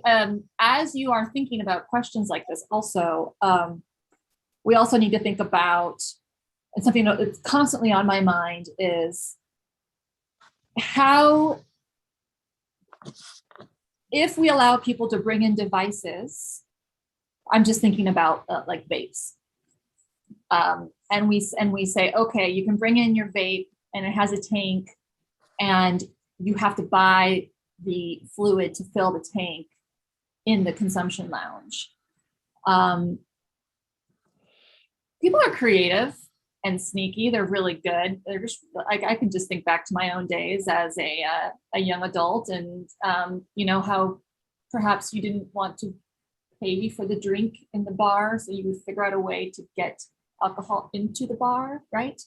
as you are thinking about questions like this, also, we also need to think about, and something that's constantly on my mind is how, if we allow people to bring in devices, I'm just thinking about like vapes, and we say, okay, you can bring in your vape and it has a tank, and you have to buy the fluid to fill the tank in the consumption lounge. People are creative and sneaky. They're really good. They're just like, I can just think back to my own days as a young adult, and how perhaps you didn't want to pay for the drink in the bar, so you would figure out a way to get alcohol into the bar, right?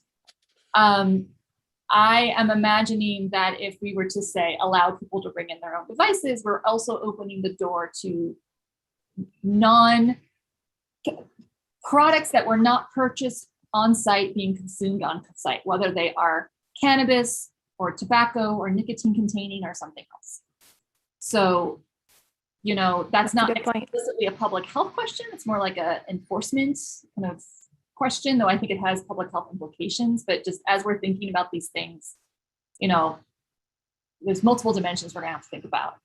I am imagining that if we were to say allow people to bring in their own devices, we're also opening the door to products that were not purchased on site being consumed on site, whether they are cannabis or tobacco or nicotine containing or something else. So, that's not explicitly a public health question. It's more like a enforcement kind of question, though I think it has public health implications. But just as we're thinking about these things, there's multiple dimensions we're gonna have to think about.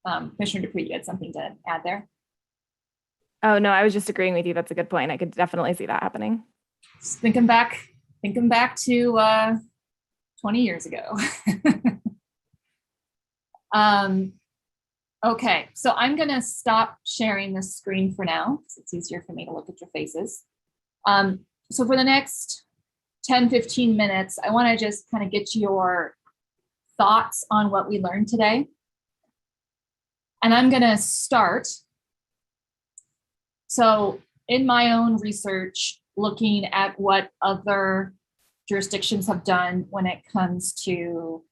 Commissioner Dupree, you had something to add there? Oh, no, I was just agreeing with you. That's a good point. I could definitely see that happening. Just thinking back to 20 years ago. Okay, so I'm gonna stop sharing this screen for now, so it's easier for me to look at your faces. So for the next 10, 15 minutes, I wanna just kind of get your thoughts on what we learned today. And I'm gonna start. So in my own research, looking at what other jurisdictions have done when it comes to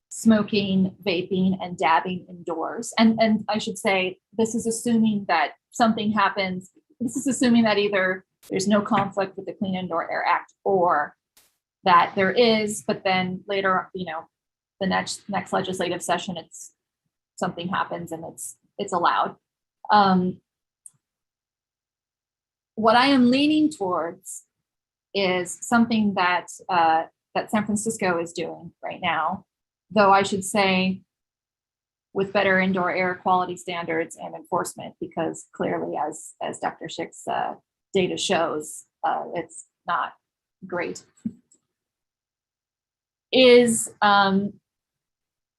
smoking, vaping, and dabbing indoors. And I should say, this is assuming that something happens. This is assuming that either there's no conflict with the Clean Indoor Air Act, or that there is, but then later, the next legislative session, something happens and it's allowed. What I am leaning towards is something that San Francisco is doing right now, though I should say with better indoor air quality standards and enforcement, because clearly, as Dr. Schick's data shows, it's not great, is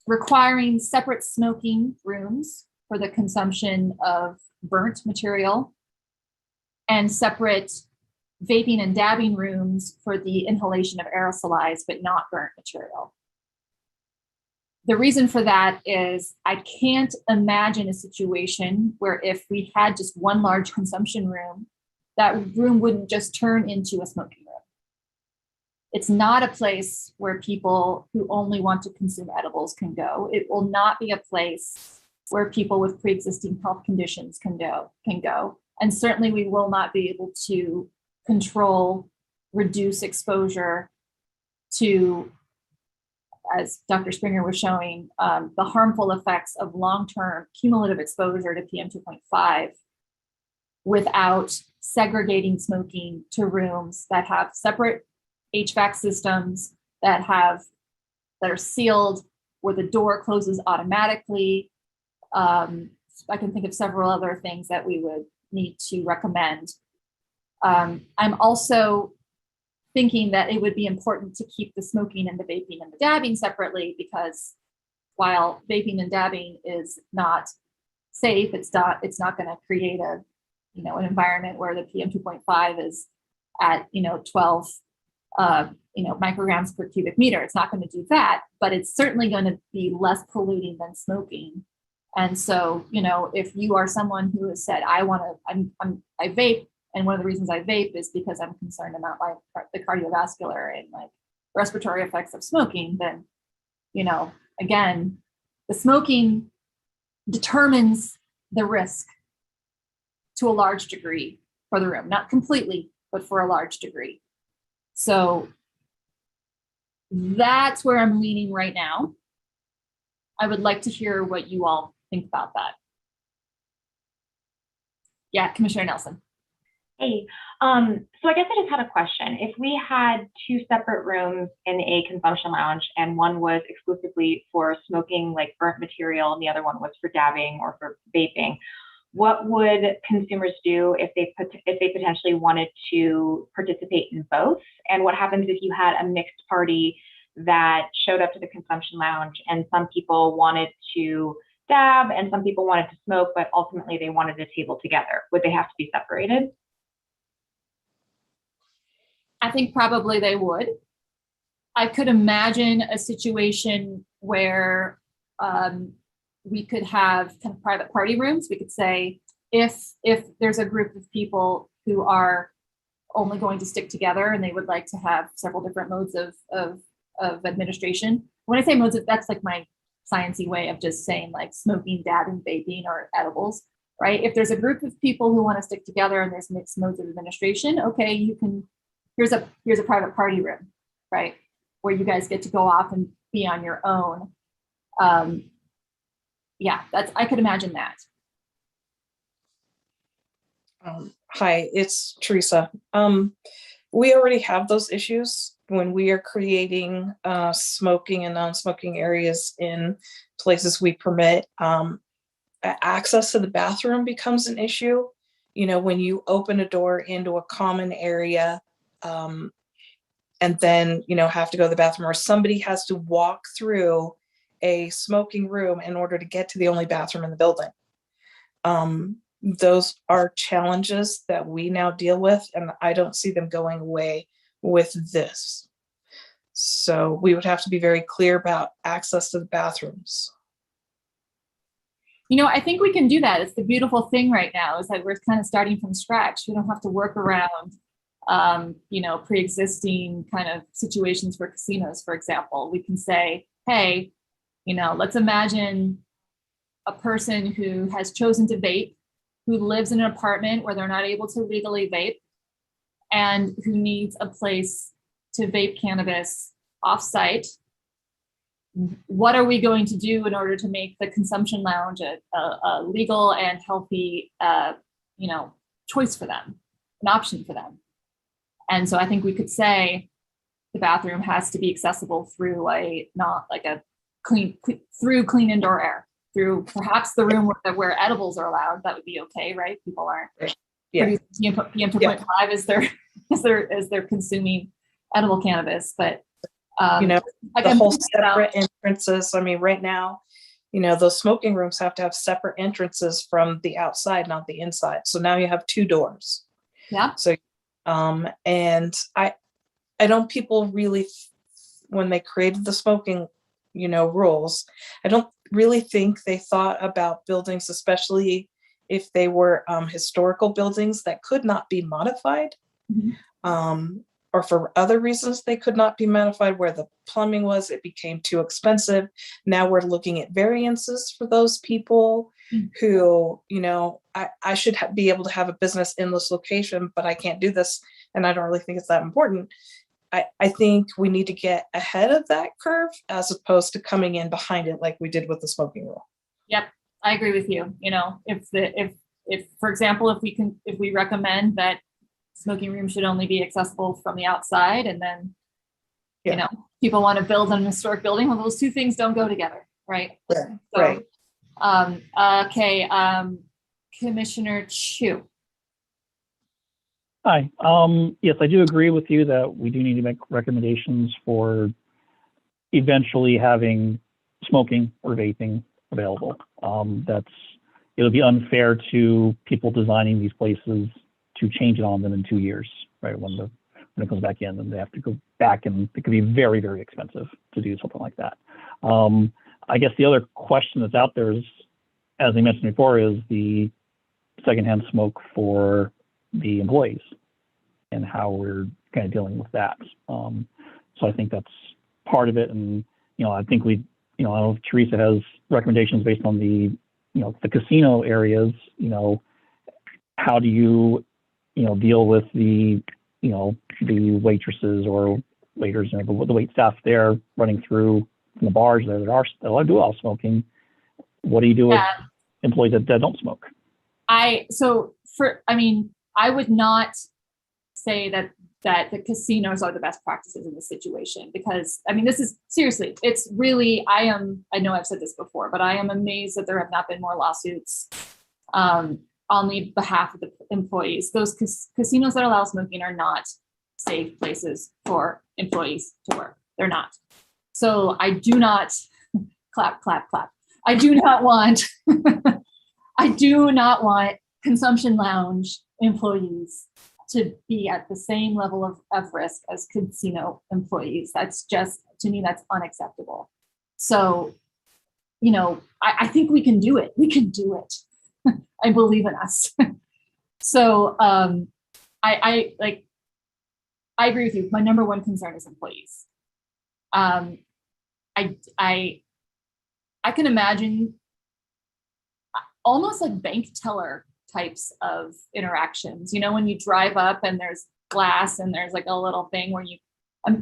requiring separate smoking rooms for the consumption of burnt material and separate vaping and dabbing rooms for the inhalation of aerosolized but not burnt material. the reason for that is I can't imagine a situation where if we had just one large consumption room, that room wouldn't just turn into a smoking room. It's not a place where people who only want to consume edibles can go. It will not be a place where people with pre-existing health conditions can go. And certainly we will not be able to control, reduce exposure to, as Dr. Springer was showing, the harmful effects of long-term cumulative exposure to PM 2.5 without segregating smoking to rooms that have separate HVAC systems, that are sealed, where the door closes automatically. I can think of several other things that we would need to recommend. I'm also thinking that it would be important to keep the smoking and the vaping and the dabbing separately, because while vaping and dabbing is not safe, it's not going to create an environment where the PM 2.5 is at 12 micrograms per cubic meter. It's not going to do that, but it's certainly going to be less polluting than smoking. And so, if you are someone who has said, I vape, and one of the reasons I vape is because I'm concerned about the cardiovascular and respiratory effects of smoking, then, again, the smoking determines the risk to a large degree for the room, not completely, but for a large degree. So that's where I'm leaning right now. I would like to hear what you all think about that. Yeah, Commissioner Nelson. Hey, so I guess I just had a question. If we had two separate rooms in a consumption lounge and one was exclusively for smoking like burnt material and the other one was for dabbing or for vaping, what would consumers do if they potentially wanted to participate in both? And what happens if you had a mixed party that showed up to the consumption lounge and some people wanted to dab and some people wanted to smoke, but ultimately they wanted a table together? Would they have to be separated? I think probably they would. I could imagine a situation where we could have kind of private party rooms. We could say, if there's a group of people who are only going to stick together and they would like to have several different modes of administration. When I say modes, that's like my sciencey way of just saying like smoking, dabbing, vaping, or edibles, right? If there's a group of people who want to stick together and there's mixed modes of administration, okay, you can, here's a private party room, right? Where you guys get to go off and be on your own. Yeah, I could imagine that. Hi, it's Teresa. We already have those issues when we are creating smoking and non-smoking areas in places we permit. Access to the bathroom becomes an issue. When you open a door into a common area and then, have to go to the bathroom, or somebody has to walk through a smoking room in order to get to the only bathroom in the building. Those are challenges that we now deal with, and I don't see them going away with this. So we would have to be very clear about access to the bathrooms. I think we can do that. It's the beautiful thing right now is that we're kind of starting from scratch. We don't have to work around, pre-existing kind of situations for casinos, for example. We can say, hey, let's imagine a person who has chosen to vape, who lives in an apartment where they're not able to legally vape, and who needs a place to vape cannabis off-site. What are we going to do in order to make the consumption lounge a legal and healthy, choice for them, an option for them? And so I think we could say the bathroom has to be accessible through clean indoor air, through perhaps the room where edibles are allowed. That would be okay, right? People aren't producing PM 2.5 as they're consuming edible cannabis, but the whole separate entrances. I mean, right now, those smoking rooms have to have separate entrances from the outside, not the inside. So now you have two doors. Yeah. So, and I don't people really, when they created the smoking rules. I don't really think they thought about buildings, especially if they were historical buildings that could not be modified. Or for other reasons they could not be modified, where the plumbing was, it became too expensive. Now we're looking at variances for those people who, I should be able to have a business in this location, but I can't do this. And I don't really think it's that important. I think we need to get ahead of that curve as opposed to coming in behind it like we did with the smoking rule. Yep, I agree with you. If for example, if we recommend that smoking rooms should only be accessible from the outside, and then people want to build an historic building, well, those two things don't go together, right? Right. Okay, Commissioner Chu. Hi. Yes, I do agree with you that we do need to make recommendations for eventually having smoking or vaping available. It'll be unfair to people designing these places to change it on them in 2 years, right? When it comes back in, then they have to go back, and it could be very, very expensive to do something like that. I guess the other question that's out there is, as I mentioned before, is the secondhand smoke for the employees and how we're kind of dealing with that. So I think that's part of it. And, I think I don't know if Teresa has recommendations based on the casino areas, how do you, deal with the waitresses or waiters and the wait staff there running through from the bars there that are do all smoking. What do you do with employees that don't smoke? I would not say that the casinos are the best practices in this situation, because this is seriously, it's really, I know I've said this before, but I am amazed that there have not been more lawsuits on the behalf of the employees. Those casinos that allow smoking are not safe places for employees to work. They're not. So I do not clap. I do not want consumption lounge employees to be at the same level of risk as casino employees. That's just, to me, that's unacceptable. So, I think we can do it. We can do it. I believe in us. So I agree with you. My number one concern is employees. I can imagine almost like bank teller types of interactions. When you drive up and there's glass and there's like a little thing where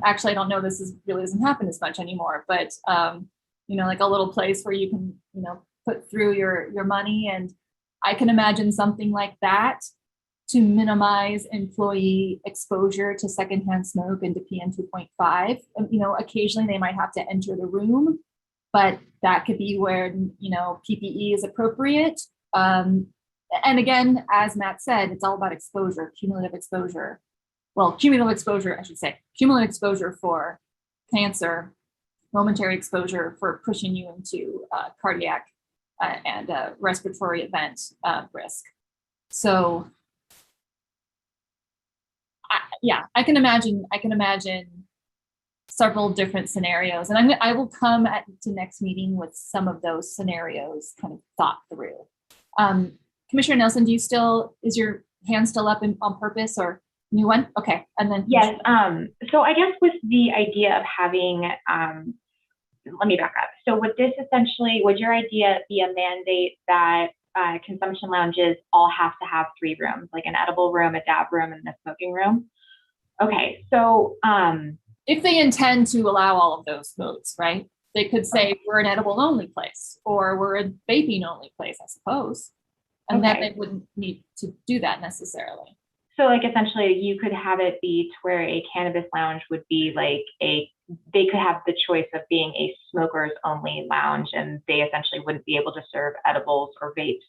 actually, I don't know, really doesn't happen as much anymore, but like a little place where you can, put through your money. And I can imagine something like that to minimize employee exposure to secondhand smoke and to PM 2.5. Occasionally they might have to enter the room, but that could be where, PPE is appropriate. And again, as Matt said, it's all about exposure, cumulative exposure. Well, cumulative exposure, I should say, cumulative exposure for cancer, momentary exposure for pushing you into cardiac and respiratory event risk. So, I can imagine several different scenarios, and I will come to next meeting with some of those scenarios kind of thought through. Commissioner Nelson, is your hand still up on purpose, or new one? Okay, and then yes. So I guess with the idea of having, let me back up. So would your idea be a mandate that consumption lounges all have to have 3 rooms, like an edible room, a dab room, and a smoking room? Okay, so if they intend to allow all of those modes, right? They could say we're an edible only place, or we're a vaping only place, I suppose. And then they wouldn't need to do that necessarily. So like essentially you could have it be to where a cannabis lounge would be like they could have the choice of being a smokers only lounge, and they essentially wouldn't be able to serve edibles or vapes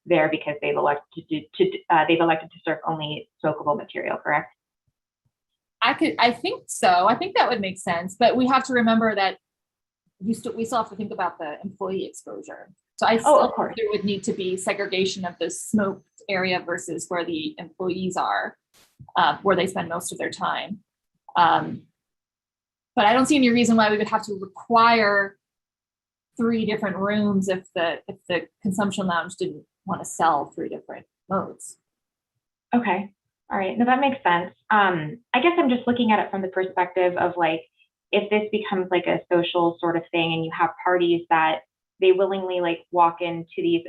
there because they've elected to serve only smokable material, correct? I think so. I think that would make sense, but we have to remember that we still have to think about the employee exposure. So I still think there would need to be segregation of the smoked area versus where the employees are, where they spend most of their time. But I don't see any reason why we would have to require 3 different rooms if the consumption lounge didn't want to sell 3 different modes. Okay. All right. No, that makes sense. I guess I'm just looking at it from the perspective of like, if this becomes like a social sort of thing and you have parties that they willingly like walk into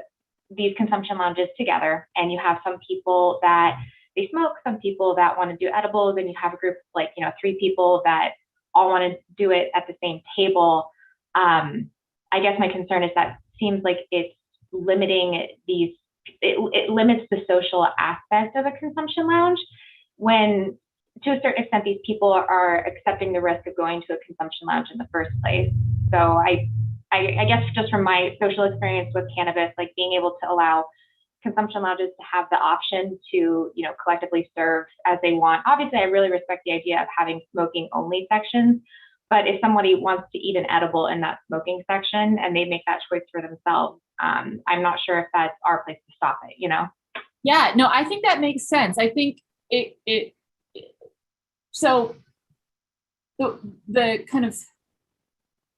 these consumption lounges together, and you have some people that they smoke, some people that want to do edibles, and you have a group of like, 3 people that all want to do it at the same table. I guess my concern is that seems like it's limiting it limits the social aspect of a consumption lounge when to a certain extent these people are accepting the risk of going to a consumption lounge in the first place. So I guess just from my social experience with cannabis, like being able to allow consumption lounges to have the option to, collectively serve as they want. Obviously, I really respect the idea of having smoking only sections, but if somebody wants to eat an edible in that smoking section and they make that choice for themselves, I'm not sure if that's our place to stop it, Yeah, no, I think that makes sense. I think so the kind of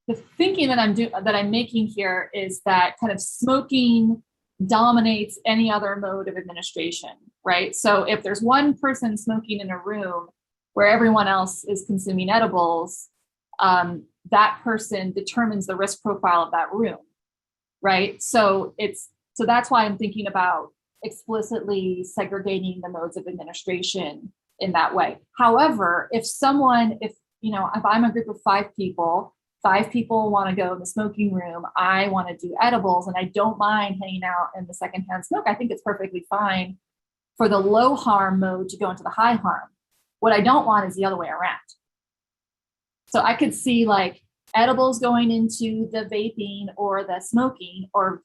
the thinking that I'm making here is that kind of smoking dominates any other mode of administration, right? So if there's one person smoking in a room where everyone else is consuming edibles, that person determines the risk profile of that room, right? So that's why I'm thinking about explicitly segregating the modes of administration in that way. However, if I'm a group of 5 people, 5 people want to go in the smoking room, I want to do edibles, and I don't mind hanging out in the secondhand smoke. I think it's perfectly fine for the low harm mode to go into the high harm. What I don't want is the other way around. So I could see like edibles going into the vaping or the smoking, or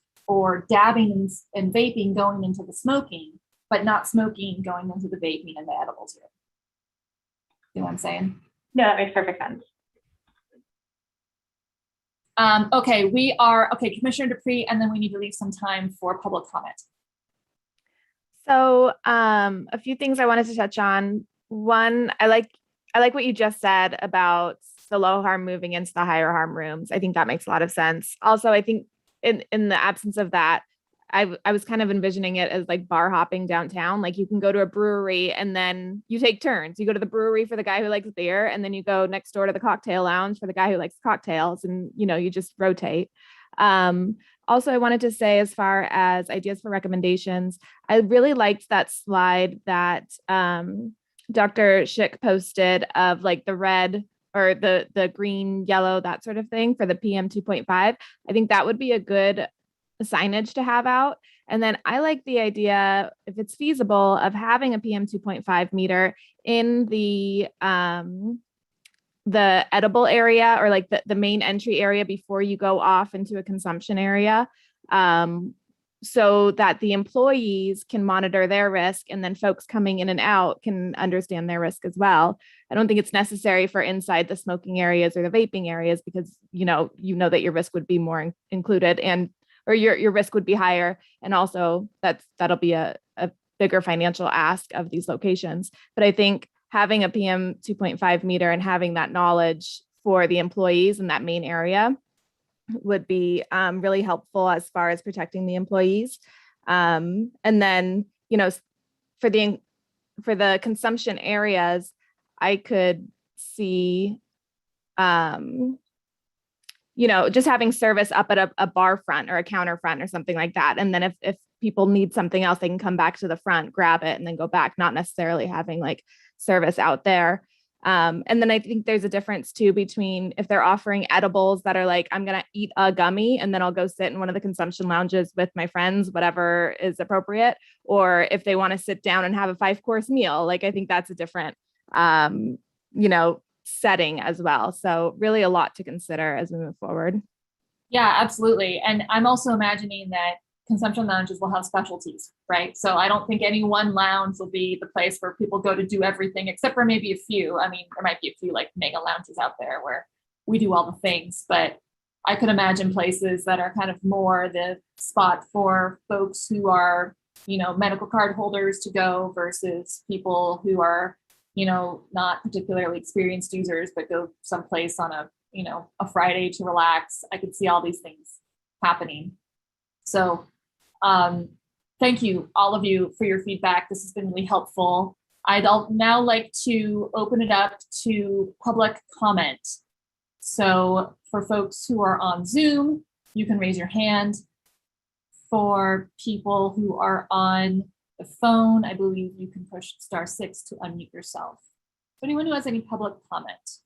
dabbing and vaping going into the smoking, but not smoking going into the vaping and the edibles room. You know what I'm saying? No, that makes perfect sense. Okay, Commissioner Dupree, and then we need to leave some time for public comment. So a few things I wanted to touch on. One, I like what you just said about the low harm moving into the higher harm rooms. I think that makes a lot of sense. Also, I think in the absence of that, I was kind of envisioning it as like bar hopping downtown. Like you can go to a brewery and then you take turns. You go to the brewery for the guy who likes beer, and then you go next door to the cocktail lounge for the guy who likes cocktails, and you just rotate. Also, I wanted to say, as far as ideas for recommendations, I really liked that slide that Dr. Schick posted of like the red or the green, yellow, that sort of thing for the PM 2.5. I think that would be a good signage to have out. And then I like the idea, if it's feasible, of having a PM 2.5 meter in the edible area, or like the main entry area before you go off into a consumption area, so that the employees can monitor their risk, and then folks coming in and out can understand their risk as well. I don't think it's necessary for inside the smoking areas or the vaping areas, because you know that your risk would be more included, or your risk would be higher, and also that'll be a bigger financial ask of these locations. But I think having a PM 2.5 meter and having that knowledge for the employees in that main area would be really helpful as far as protecting the employees. And then, for the consumption areas, I could see, just having service up at a bar front or a counter front or something like that. And then if people need something else, they can come back to the front, grab it, and then go back, not necessarily having like service out there. And then I think there's a difference too between if they're offering edibles that are like, I'm going to eat a gummy and then I'll go sit in one of the consumption lounges with my friends, whatever is appropriate, or if they want to sit down and have a 5-course meal. Like, I think that's a different, setting as well. So really a lot to consider as we move forward. Yeah, absolutely. And I'm also imagining that consumption lounges will have specialties, right? So I don't think any one lounge will be the place where people go to do everything, except for maybe a few. I mean, there might be a few like mega lounges out there where we do all the things, but I could imagine places that are kind of more the spot for folks who are, medical card holders to go versus people who are, not particularly experienced users, but go someplace on a a Friday to relax. I could see all these things happening. So thank you, all of you, for your feedback. This has been really helpful. I'd now like to open it up to public comment. So for folks who are on Zoom, you can raise your hand. For people who are on the phone, I believe you can push *6 to unmute yourself. So anyone who has any public comment?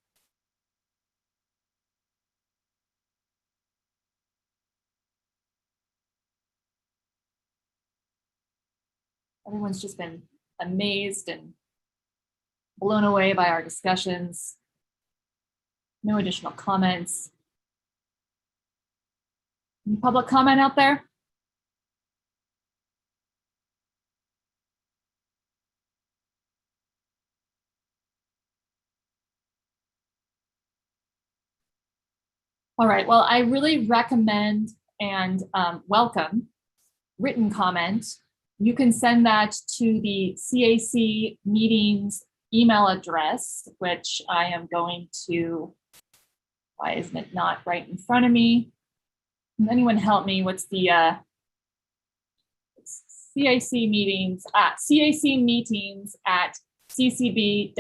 Everyone's just been amazed and blown away by our discussions. No additional comments. Any public comment out there? All right, well, I really recommend and welcome written comment. You can send that to the CAC meetings email address, which I am going to, why isn't it not right in front of me? Can anyone help me? What's the CAC meetings? CAC meetings at ccb.nv.gov.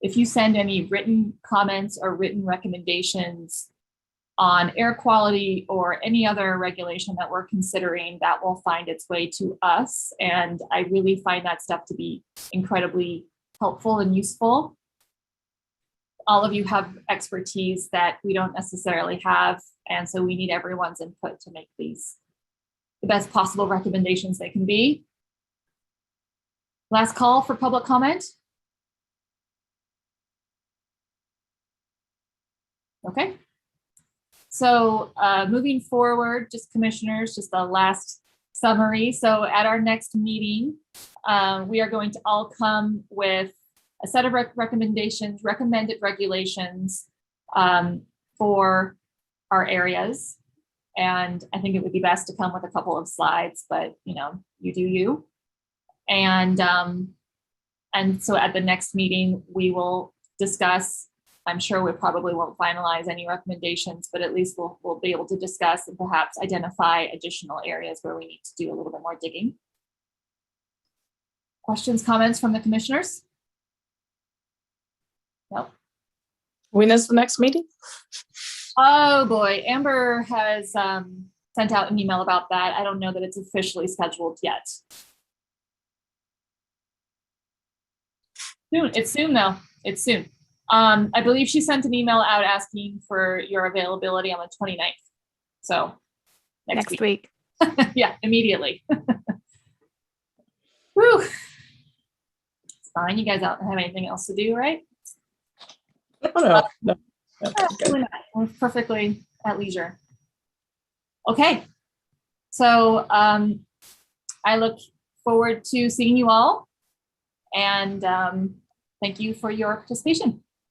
If you send any written comments or written recommendations on air quality or any other regulation that we're considering, that will find its way to us. And I really find that stuff to be incredibly helpful and useful. All of you have expertise that we don't necessarily have. And so we need everyone's input to make these the best possible recommendations they can be. Last call for public comment. Okay. So moving forward, just commissioners, just the last summary. So at our next meeting, we are going to all come with a set of recommendations, recommended regulations for our areas. And I think it would be best to come with a couple of slides, but you do you. And so at the next meeting, we will discuss. I'm sure we probably won't finalize any recommendations, but at least we'll be able to discuss and perhaps identify additional areas where we need to do a little bit more digging. Questions, comments from the commissioners? No. When is the next meeting? Oh boy, Amber has sent out an email about that. I don't know that it's officially scheduled yet. Soon, it's soon though, it's soon. I believe she sent an email out asking for your availability on the 29th. So next week. Yeah, immediately. Whew. It's fine. You guys don't have anything else to do, right? No. We're perfectly at leisure. Okay. So I look forward to seeing you all. And thank you for your participation.